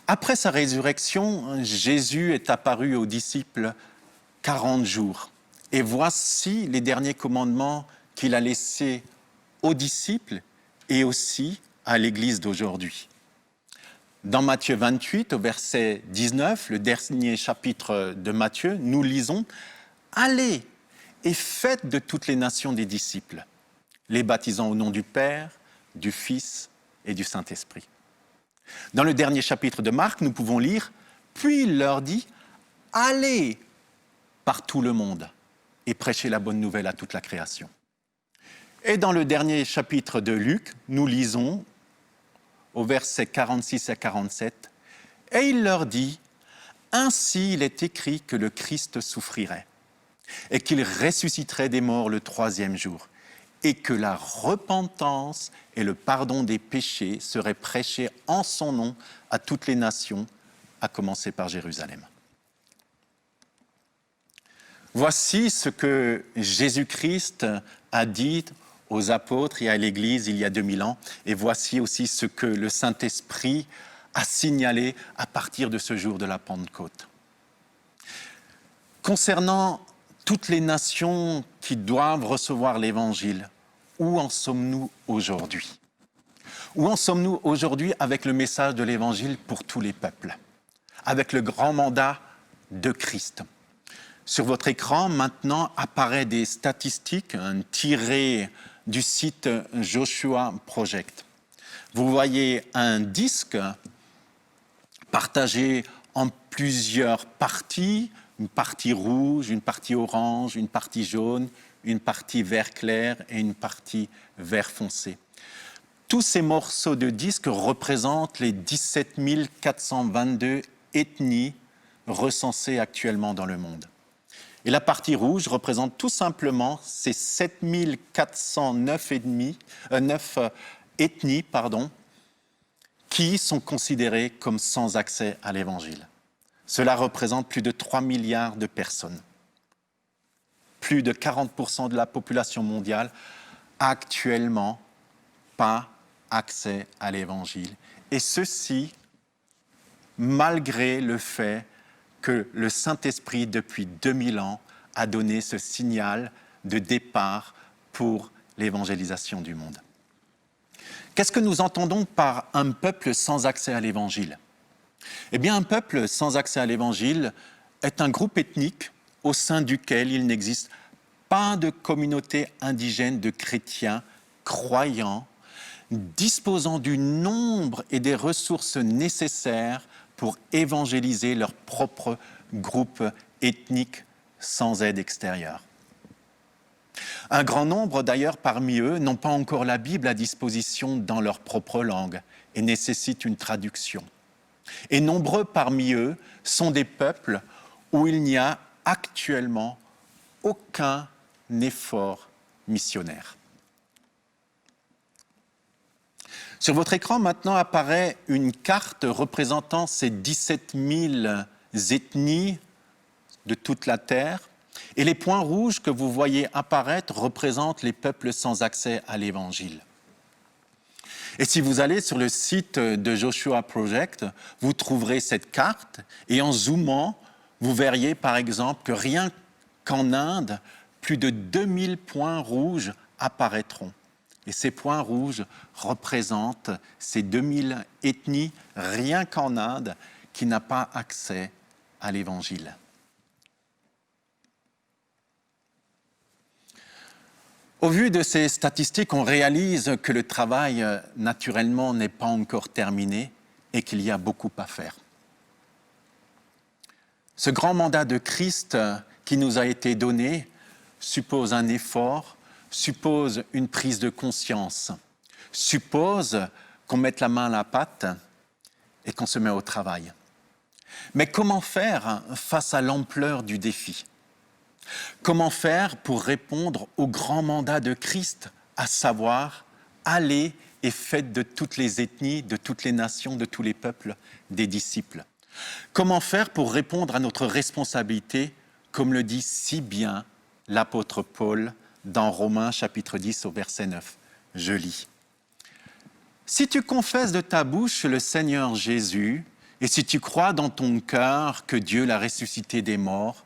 Speaker 5: Après sa résurrection, Jésus est apparu aux disciples 40 jours. Et voici les derniers commandements qu'il a laissés aux disciples et aussi à l'Église d'aujourd'hui. Dans Matthieu 28, au verset 19, le dernier chapitre de Matthieu, nous lisons « Allez et faites de toutes les nations des disciples, les baptisant au nom du Père, du Fils et du Saint-Esprit. » Dans le dernier chapitre de Marc, nous pouvons lire « Puis il leur dit « Allez par tout le monde et prêchez la bonne nouvelle à toute la création. » Et dans le dernier chapitre de Luc, nous lisons au verset 46 à 47, « Et il leur dit, ainsi il est écrit que le Christ souffrirait, et qu'il ressusciterait des morts le 3e jour, et que la repentance et le pardon des péchés seraient prêchés en son nom à toutes les nations, à commencer par Jérusalem. » Voici ce que Jésus-Christ a dit aux apôtres et à l'Église il y a 2000 ans, et voici aussi ce que le Saint-Esprit a signalé à partir de ce jour de la Pentecôte. Concernant toutes les nations qui doivent recevoir l'Évangile, où en sommes-nous aujourd'hui? Où en sommes-nous aujourd'hui avec le message de l'Évangile pour tous les peuples, avec le grand mandat de Christ? Sur votre écran, maintenant, apparaissent des statistiques tirées du site Joshua Project. Vous voyez un disque partagé en plusieurs parties, une partie rouge, une partie orange, une partie jaune, une partie vert clair et une partie vert foncé. Tous ces morceaux de disque représentent les 17 422 ethnies recensées actuellement dans le monde. Et la partie rouge représente tout simplement ces 7 409 ethnies qui sont considérées comme sans accès à l'Évangile. Cela représente plus de 3 milliards de personnes. Plus de 40% de la population mondiale a actuellement pas accès à l'Évangile. Et ceci, malgré le fait que le Saint-Esprit, depuis 2000 ans, a donné ce signal de départ pour l'évangélisation du monde. Qu'est-ce que nous entendons par un peuple sans accès à l'Évangile? Eh bien, un peuple sans accès à l'Évangile est un groupe ethnique au sein duquel il n'existe pas de communauté indigène de chrétiens croyants, disposant du nombre et des ressources nécessaires pour évangéliser leur propre groupe ethnique sans aide extérieure. Un grand nombre d'ailleurs parmi eux n'ont pas encore la Bible à disposition dans leur propre langue et nécessitent une traduction. Et nombreux parmi eux sont des peuples où il n'y a actuellement aucun effort missionnaire. Sur votre écran, maintenant, apparaît une carte représentant ces 17 000 ethnies de toute la Terre. Et les points rouges que vous voyez apparaître représentent les peuples sans accès à l'Évangile. Et si vous allez sur le site de Joshua Project, vous trouverez cette carte. Et en zoomant, vous verriez par exemple que rien qu'en Inde, plus de 2000 points rouges apparaîtront. Et ces points rouges représentent ces 2000 ethnies, rien qu'en Inde, qui n'a pas accès à l'Évangile. Au vu de ces statistiques, on réalise que le travail, naturellement, n'est pas encore terminé et qu'il y a beaucoup à faire. Ce grand mandat de Christ qui nous a été donné suppose un effort, suppose une prise de conscience, suppose qu'on mette la main à la pâte et qu'on se met au travail. Mais comment faire face à l'ampleur du défi? Comment faire pour répondre au grand mandat de Christ, à savoir allez et faites de toutes les ethnies, de toutes les nations, de tous les peuples des disciples? Comment faire pour répondre à notre responsabilité, comme le dit si bien l'apôtre Paul dans Romains chapitre 10 au verset 9. Je lis. Si tu confesses de ta bouche le Seigneur Jésus, et si tu crois dans ton cœur que Dieu l'a ressuscité des morts,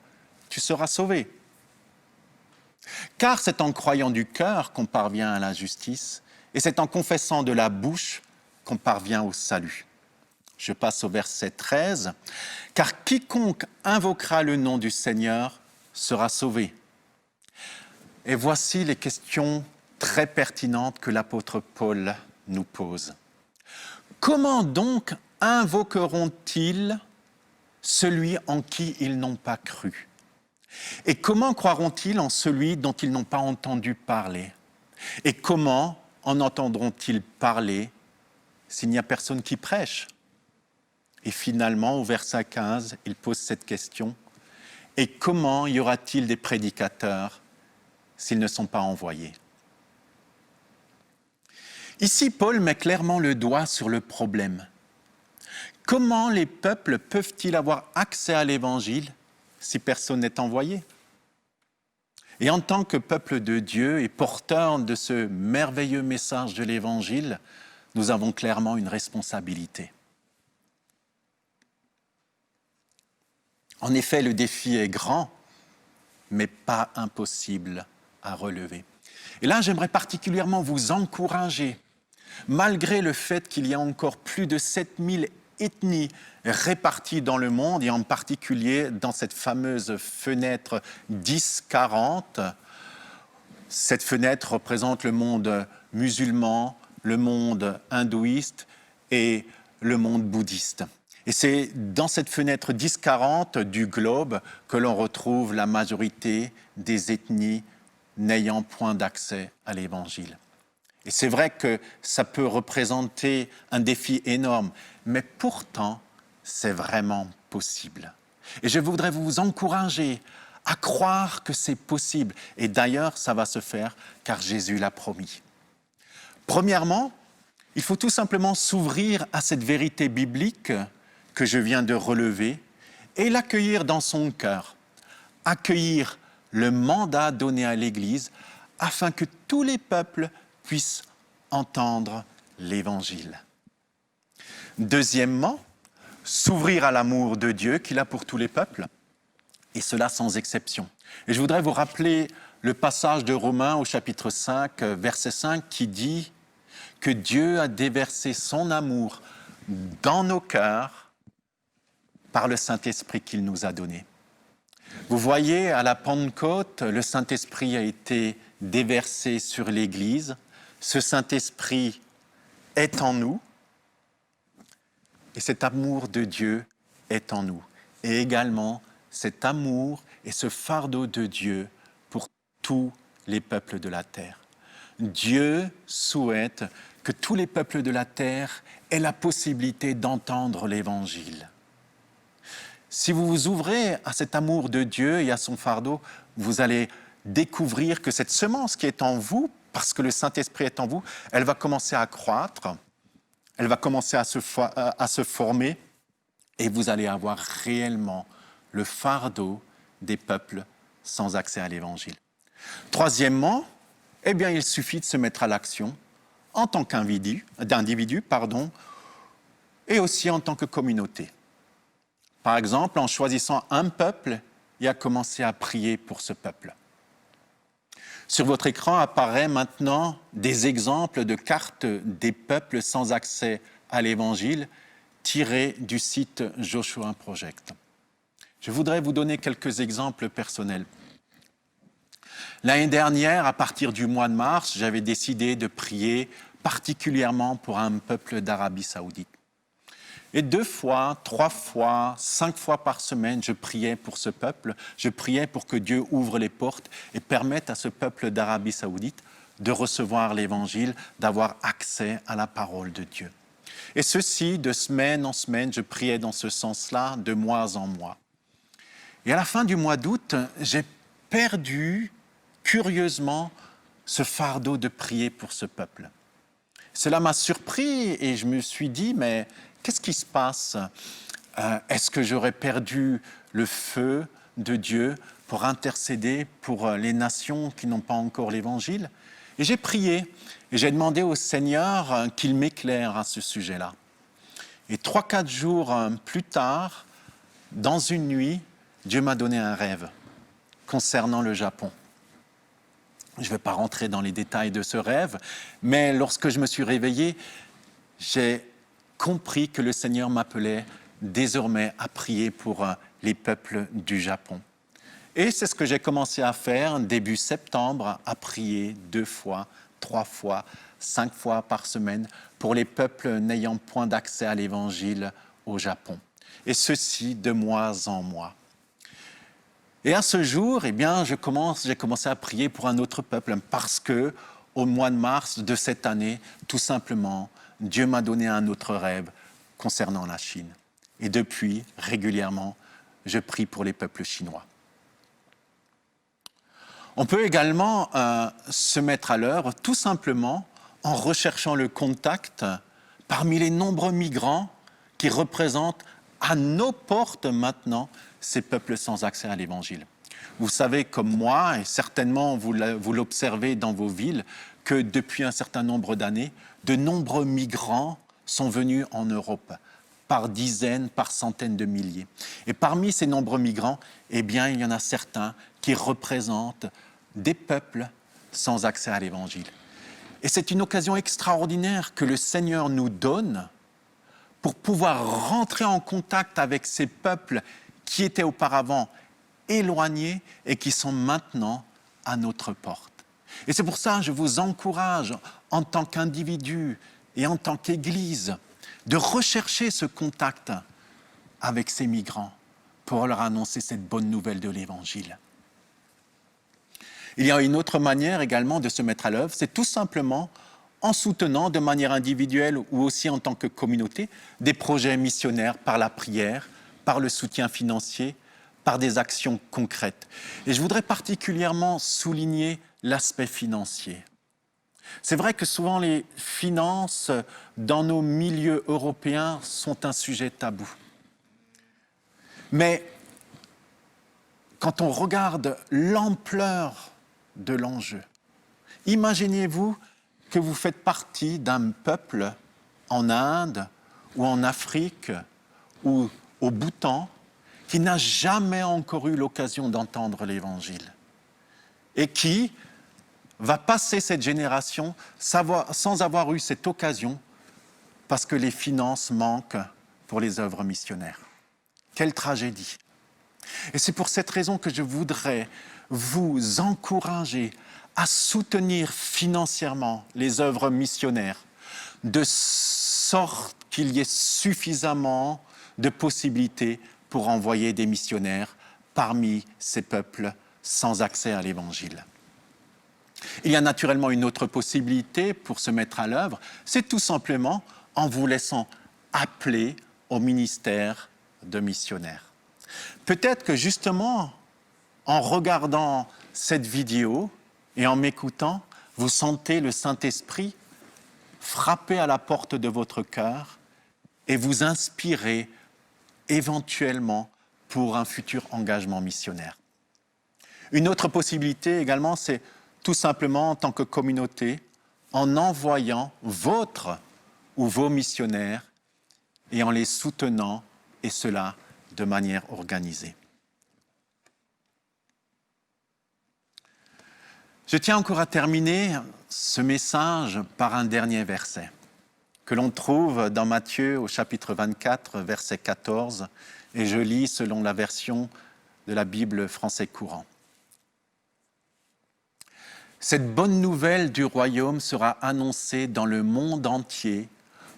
Speaker 5: tu seras sauvé. Car c'est en croyant du cœur qu'on parvient à la justice, et c'est en confessant de la bouche qu'on parvient au salut. Je passe au verset 13. Car quiconque invoquera le nom du Seigneur sera sauvé. Et voici les questions très pertinentes que l'apôtre Paul nous pose. Comment donc invoqueront-ils celui en qui ils n'ont pas cru? Et comment croiront-ils en celui dont ils n'ont pas entendu parler? Et comment en entendront-ils parler s'il n'y a personne qui prêche? Et finalement, au verset 15, il pose cette question. Et comment y aura-t-il des prédicateurs s'ils ne sont pas envoyés? Ici, Paul met clairement le doigt sur le problème. Comment les peuples peuvent-ils avoir accès à l'Évangile si personne n'est envoyé? Et en tant que peuple de Dieu et porteur de ce merveilleux message de l'Évangile, nous avons clairement une responsabilité. En effet, le défi est grand, mais pas impossible à relever. Et là, j'aimerais particulièrement vous encourager, malgré le fait qu'il y a encore plus de 7000 ethnies réparties dans le monde, et en particulier dans cette fameuse fenêtre 10-40. Cette fenêtre représente le monde musulman, le monde hindouiste et le monde bouddhiste. Et c'est dans cette fenêtre 10-40 du globe que l'on retrouve la majorité des ethnies n'ayant point d'accès à l'Évangile. Et c'est vrai que ça peut représenter un défi énorme, mais pourtant, c'est vraiment possible. Et je voudrais vous encourager à croire que c'est possible. Et d'ailleurs, ça va se faire car Jésus l'a promis. Premièrement, il faut tout simplement s'ouvrir à cette vérité biblique que je viens de relever et l'accueillir dans son cœur. Accueillir le mandat donné à l'Église afin que tous les peuples puissent entendre l'Évangile. Deuxièmement, s'ouvrir à l'amour de Dieu qu'il a pour tous les peuples, et cela sans exception. Et je voudrais vous rappeler le passage de Romains au chapitre 5, verset 5, qui dit que Dieu a déversé son amour dans nos cœurs par le Saint-Esprit qu'il nous a donné. Vous voyez, à la Pentecôte, le Saint-Esprit a été déversé sur l'Église. Ce Saint-Esprit est en nous et cet amour de Dieu est en nous. Et également cet amour et ce fardeau de Dieu pour tous les peuples de la terre. Dieu souhaite que tous les peuples de la terre aient la possibilité d'entendre l'Évangile. Si vous vous ouvrez à cet amour de Dieu et à son fardeau, vous allez découvrir que cette semence qui est en vous, parce que le Saint-Esprit est en vous, elle va commencer à croître, elle va commencer à se former, et vous allez avoir réellement le fardeau des peuples sans accès à l'Évangile. Troisièmement, il suffit de se mettre à l'action en tant d'individu, et aussi en tant que communauté. Par exemple, en choisissant un peuple et à commencer à prier pour ce peuple. Sur votre écran apparaissent maintenant des exemples de cartes des peuples sans accès à l'Évangile tirés du site Joshua Project. Je voudrais vous donner quelques exemples personnels. L'année dernière, à partir du mois de mars, j'avais décidé de prier particulièrement pour un peuple d'Arabie Saoudite. Et 2 fois, 3 fois, 5 fois par semaine, je priais pour ce peuple. Je priais pour que Dieu ouvre les portes et permette à ce peuple d'Arabie Saoudite de recevoir l'Évangile, d'avoir accès à la parole de Dieu. Et ceci, de semaine en semaine, je priais dans ce sens-là, de mois en mois. Et à la fin du mois d'août, j'ai perdu, curieusement, ce fardeau de prier pour ce peuple. Cela m'a surpris et je me suis dit, mais qu'est-ce qui se passe? Est-ce que j'aurais perdu le feu de Dieu pour intercéder pour les nations qui n'ont pas encore l'Évangile. Et j'ai prié et j'ai demandé au Seigneur qu'il m'éclaire à ce sujet-là. Et 3-4 jours plus tard, dans une nuit, Dieu m'a donné un rêve concernant le Japon. Je ne vais pas rentrer dans les détails de ce rêve, mais lorsque je me suis réveillé, j'ai compris que le Seigneur m'appelait désormais à prier pour les peuples du Japon. Et c'est ce que j'ai commencé à faire début septembre, à prier 2 fois, 3 fois, 5 fois par semaine pour les peuples n'ayant point d'accès à l'Évangile au Japon. Et ceci de mois en mois. Et à ce jour, j'ai commencé à prier pour un autre peuple parce que au mois de mars de cette année, tout simplement, Dieu m'a donné un autre rêve concernant la Chine. Et depuis, régulièrement, je prie pour les peuples chinois. On peut également se mettre à l'œuvre tout simplement en recherchant le contact parmi les nombreux migrants qui représentent à nos portes maintenant ces peuples sans accès à l'Évangile. Vous savez comme moi, et certainement vous l'observez dans vos villes, que depuis un certain nombre d'années, de nombreux migrants sont venus en Europe, par dizaines, par centaines de milliers. Et parmi ces nombreux migrants, il y en a certains qui représentent des peuples sans accès à l'Évangile. Et c'est une occasion extraordinaire que le Seigneur nous donne pour pouvoir rentrer en contact avec ces peuples qui étaient auparavant éloignés et qui sont maintenant à notre porte. Et c'est pour ça que je vous encourage, en tant qu'individu et en tant qu'Église, de rechercher ce contact avec ces migrants pour leur annoncer cette bonne nouvelle de l'Évangile. Il y a une autre manière également de se mettre à l'œuvre, c'est tout simplement en soutenant de manière individuelle ou aussi en tant que communauté des projets missionnaires par la prière, par le soutien financier, par des actions concrètes. Et je voudrais particulièrement souligner l'aspect financier. C'est vrai que souvent les finances dans nos milieux européens sont un sujet tabou. Mais quand on regarde l'ampleur de l'enjeu, imaginez-vous que vous faites partie d'un peuple en Inde ou en Afrique ou au Bhoutan qui n'a jamais encore eu l'occasion d'entendre l'Évangile et qui va passer cette génération sans avoir eu cette occasion parce que les finances manquent pour les œuvres missionnaires. Quelle tragédie! Et c'est pour cette raison que je voudrais vous encourager à soutenir financièrement les œuvres missionnaires, de sorte qu'il y ait suffisamment de possibilités pour envoyer des missionnaires parmi ces peuples sans accès à l'Évangile. Il y a naturellement une autre possibilité pour se mettre à l'œuvre, c'est tout simplement en vous laissant appeler au ministère de missionnaire. Peut-être que justement, en regardant cette vidéo et en m'écoutant, vous sentez le Saint-Esprit frapper à la porte de votre cœur et vous inspirer éventuellement pour un futur engagement missionnaire. Une autre possibilité également, c'est tout simplement en tant que communauté, en envoyant votre ou vos missionnaires et en les soutenant, et cela de manière organisée. Je tiens encore à terminer ce message par un dernier verset que l'on trouve dans Matthieu au chapitre 24, verset 14, et je lis selon la version de la Bible français courant. Cette bonne nouvelle du royaume sera annoncée dans le monde entier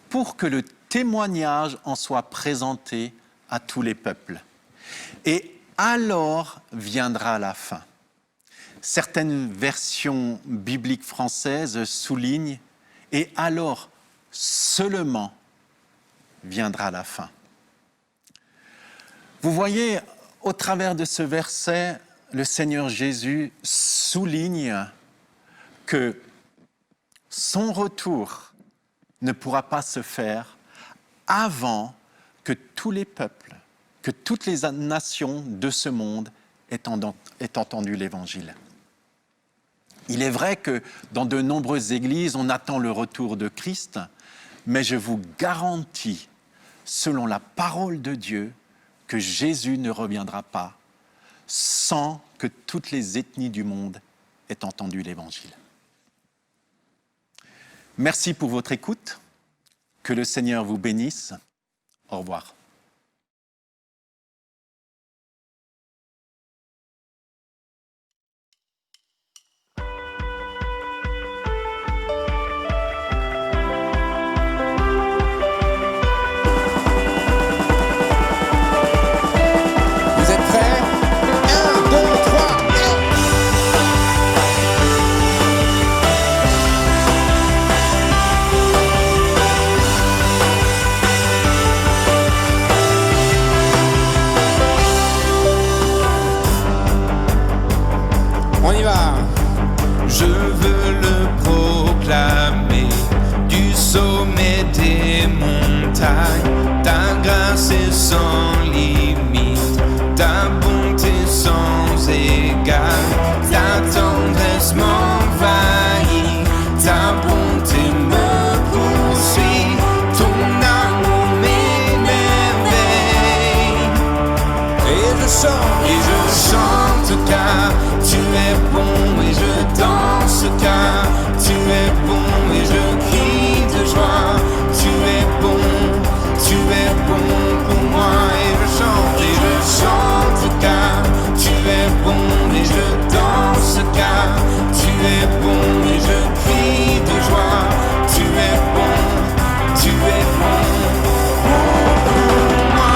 Speaker 5: pour que le témoignage en soit présenté à tous les peuples. Et alors viendra la fin. Certaines versions bibliques françaises soulignent « et alors seulement viendra la fin ». Vous voyez, au travers de ce verset, le Seigneur Jésus souligne que son retour ne pourra pas se faire avant que tous les peuples, que toutes les nations de ce monde ait entendu l'Évangile. Il est vrai que dans de nombreuses églises, on attend le retour de Christ, mais je vous garantis, selon la parole de Dieu, que Jésus ne reviendra pas sans que toutes les ethnies du monde aient entendu l'Évangile. Merci pour votre écoute. Que le Seigneur vous bénisse. Au revoir.
Speaker 3: Vous êtes prêts? 1, 2, 3, on y va.
Speaker 6: Je veux le proclamer du sommet des montagnes, ta grâce est sans limite, ta bonté sans égale, ta tendresse m'envahit, ta bonté me poursuit, ton amour m'émerveille. Et je chante car tu es bon, et je danse car tu es bon, et je crie de joie. Tu es bon pour moi. Et je chante car tu es bon, et je danse car tu es bon, et je crie de joie. Tu es bon pour moi.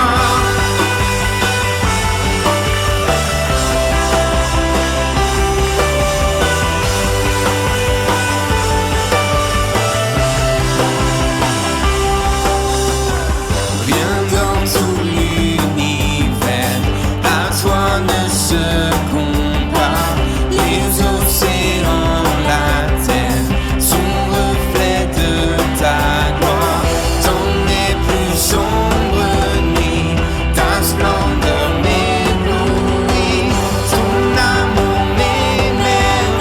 Speaker 6: Rien dans tout l'univers à toi ne se compare. Les océans, la terre, sont reflet de ta gloire. T'en es plus sombre nuit, ta splendeur m'éblouit, ton amour m'émerveille.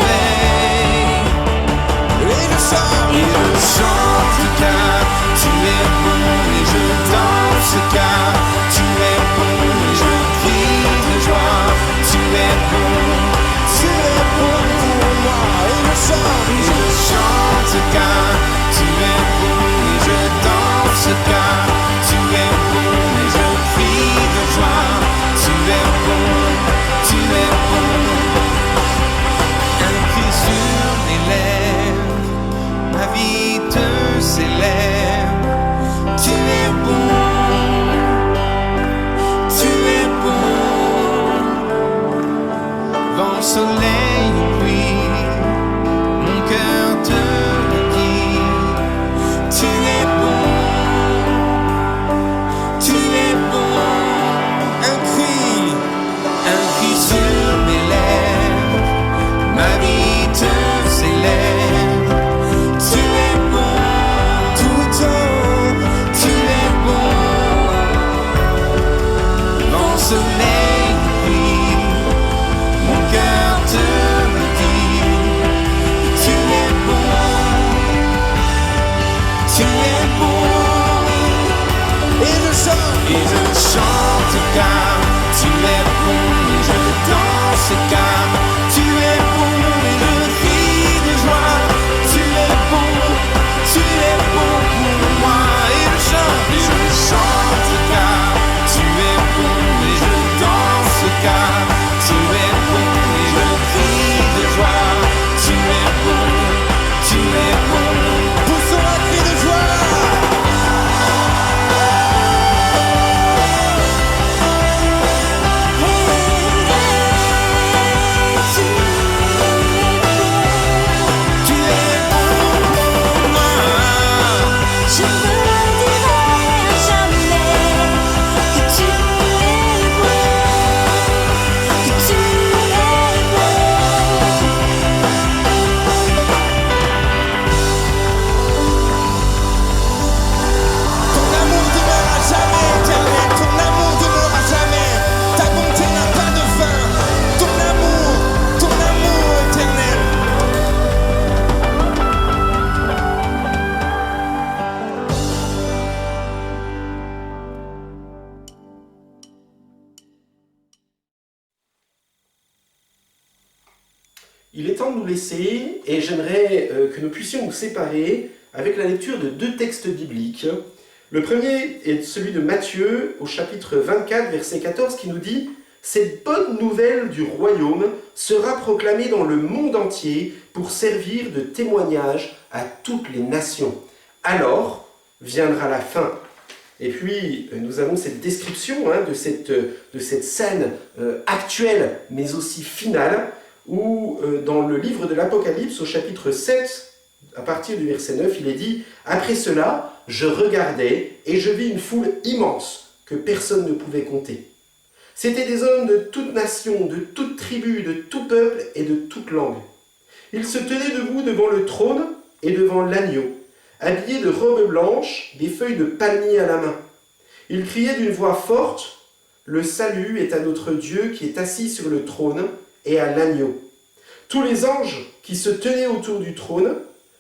Speaker 6: Et je chante car tu es bon, et je danse car tu es bon, et je crie de joie. Tu es bon pour moi. Et je chante car tu es bon, et je danse car tu es bon, et je crie de joie. Tu es bon. Un cri sur mes lèvres, ma vie te célèbre. Tu es bon, vent, soleil ou pluie, mon cœur te le dit. Tu es bon, un cri sur mes lèvres, ma vie te célèbre. Tu es bon, tout haut, tu es bon, vent, soleil ou pluie, mon cœur te le dit. Tu es bon, et je chante car tu es bon, et je danse car tu es bon, et je crie de joie. Tu es bon pour moi. Et je chante car tu es bon, et je danse car tu es bon, et je crie de joie. Tu es bon. Poussons un cri de joie.
Speaker 1: il est temps de nous laisser et j'aimerais que nous puissions nous séparer avec la lecture de 2 textes bibliques. Le premier est celui de Matthieu au chapitre 24, verset 14 qui nous dit « Cette bonne nouvelle du royaume sera proclamée dans le monde entier pour servir de témoignage à toutes les nations. Alors viendra la fin. » Et puis, nous avons cette description de cette scène actuelle, mais aussi finale, où dans le livre de l'Apocalypse, au chapitre 7, à partir du verset 9, il est dit « Après cela, je regardais et je vis une foule immense que personne ne pouvait compter. C'étaient des hommes de toute nation, de toute tribu, de tout peuple et de toute langue. Ils se tenaient debout devant le trône et devant l'agneau, habillés de robes blanches, des feuilles de palmier à la main. Ils criaient d'une voix forte, « Le salut est à notre Dieu qui est assis sur le trône et à l'agneau. » Tous les anges qui se tenaient autour du trône,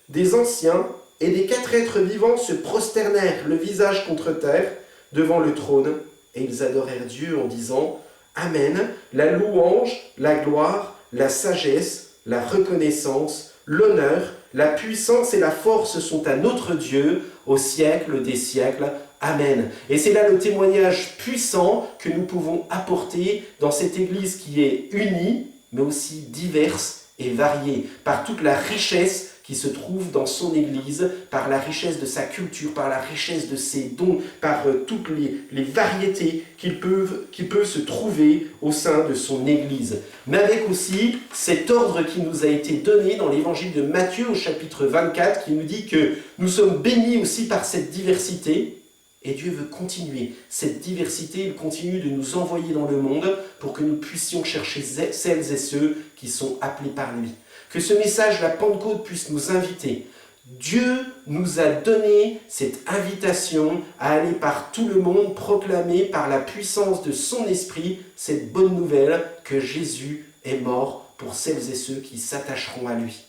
Speaker 1: des anciens et des 4 êtres vivants se prosternèrent le visage contre terre devant le trône et ils adorèrent Dieu en disant « Amen, la louange, la gloire, la sagesse, la reconnaissance, l'honneur, la puissance et la force sont à notre Dieu au siècle des siècles. Amen. » Et c'est là le témoignage puissant que nous pouvons apporter dans cette Église qui est unie, mais aussi diverse et variée, par toute la richesse qui se trouve dans son Église, par la richesse de sa culture, par la richesse de ses dons, par toutes les variétés qui peuvent se trouver au sein de son Église. Mais avec aussi cet ordre qui nous a été donné dans l'Évangile de Matthieu au chapitre 24, qui nous dit que nous sommes bénis aussi par cette diversité, et Dieu veut continuer cette diversité, il continue de nous envoyer dans le monde pour que nous puissions chercher celles et ceux qui sont appelés par lui. Que ce message de la Pentecôte puisse nous inviter. Dieu nous a donné cette invitation à aller par tout le monde proclamer par la puissance de son esprit cette bonne nouvelle que Jésus est mort pour celles et ceux qui s'attacheront à lui.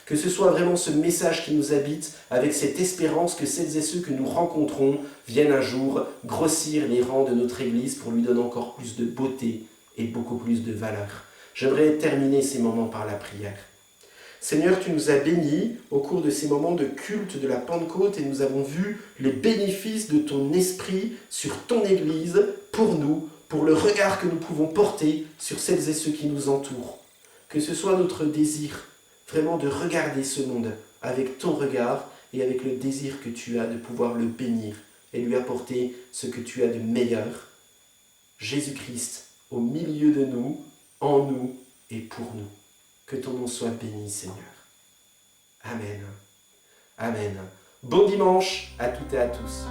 Speaker 1: Que ce soit vraiment ce message qui nous habite avec cette espérance que celles et ceux que nous rencontrons viennent un jour grossir les rangs de notre Église pour lui donner encore plus de beauté et beaucoup plus de valeur. J'aimerais terminer ces moments par la prière. Seigneur, tu nous as bénis au cours de ces moments de culte de la Pentecôte et nous avons vu les bénéfices de ton esprit sur ton Église pour nous, pour le regard que nous pouvons porter sur celles et ceux qui nous entourent. Que ce soit notre désir vraiment de regarder ce monde avec ton regard et avec le désir que tu as de pouvoir le bénir et lui apporter ce que tu as de meilleur. Jésus-Christ, au milieu de nous, en nous et pour nous. Que ton nom soit béni, Seigneur. Amen. Amen. Bon dimanche à toutes et à tous.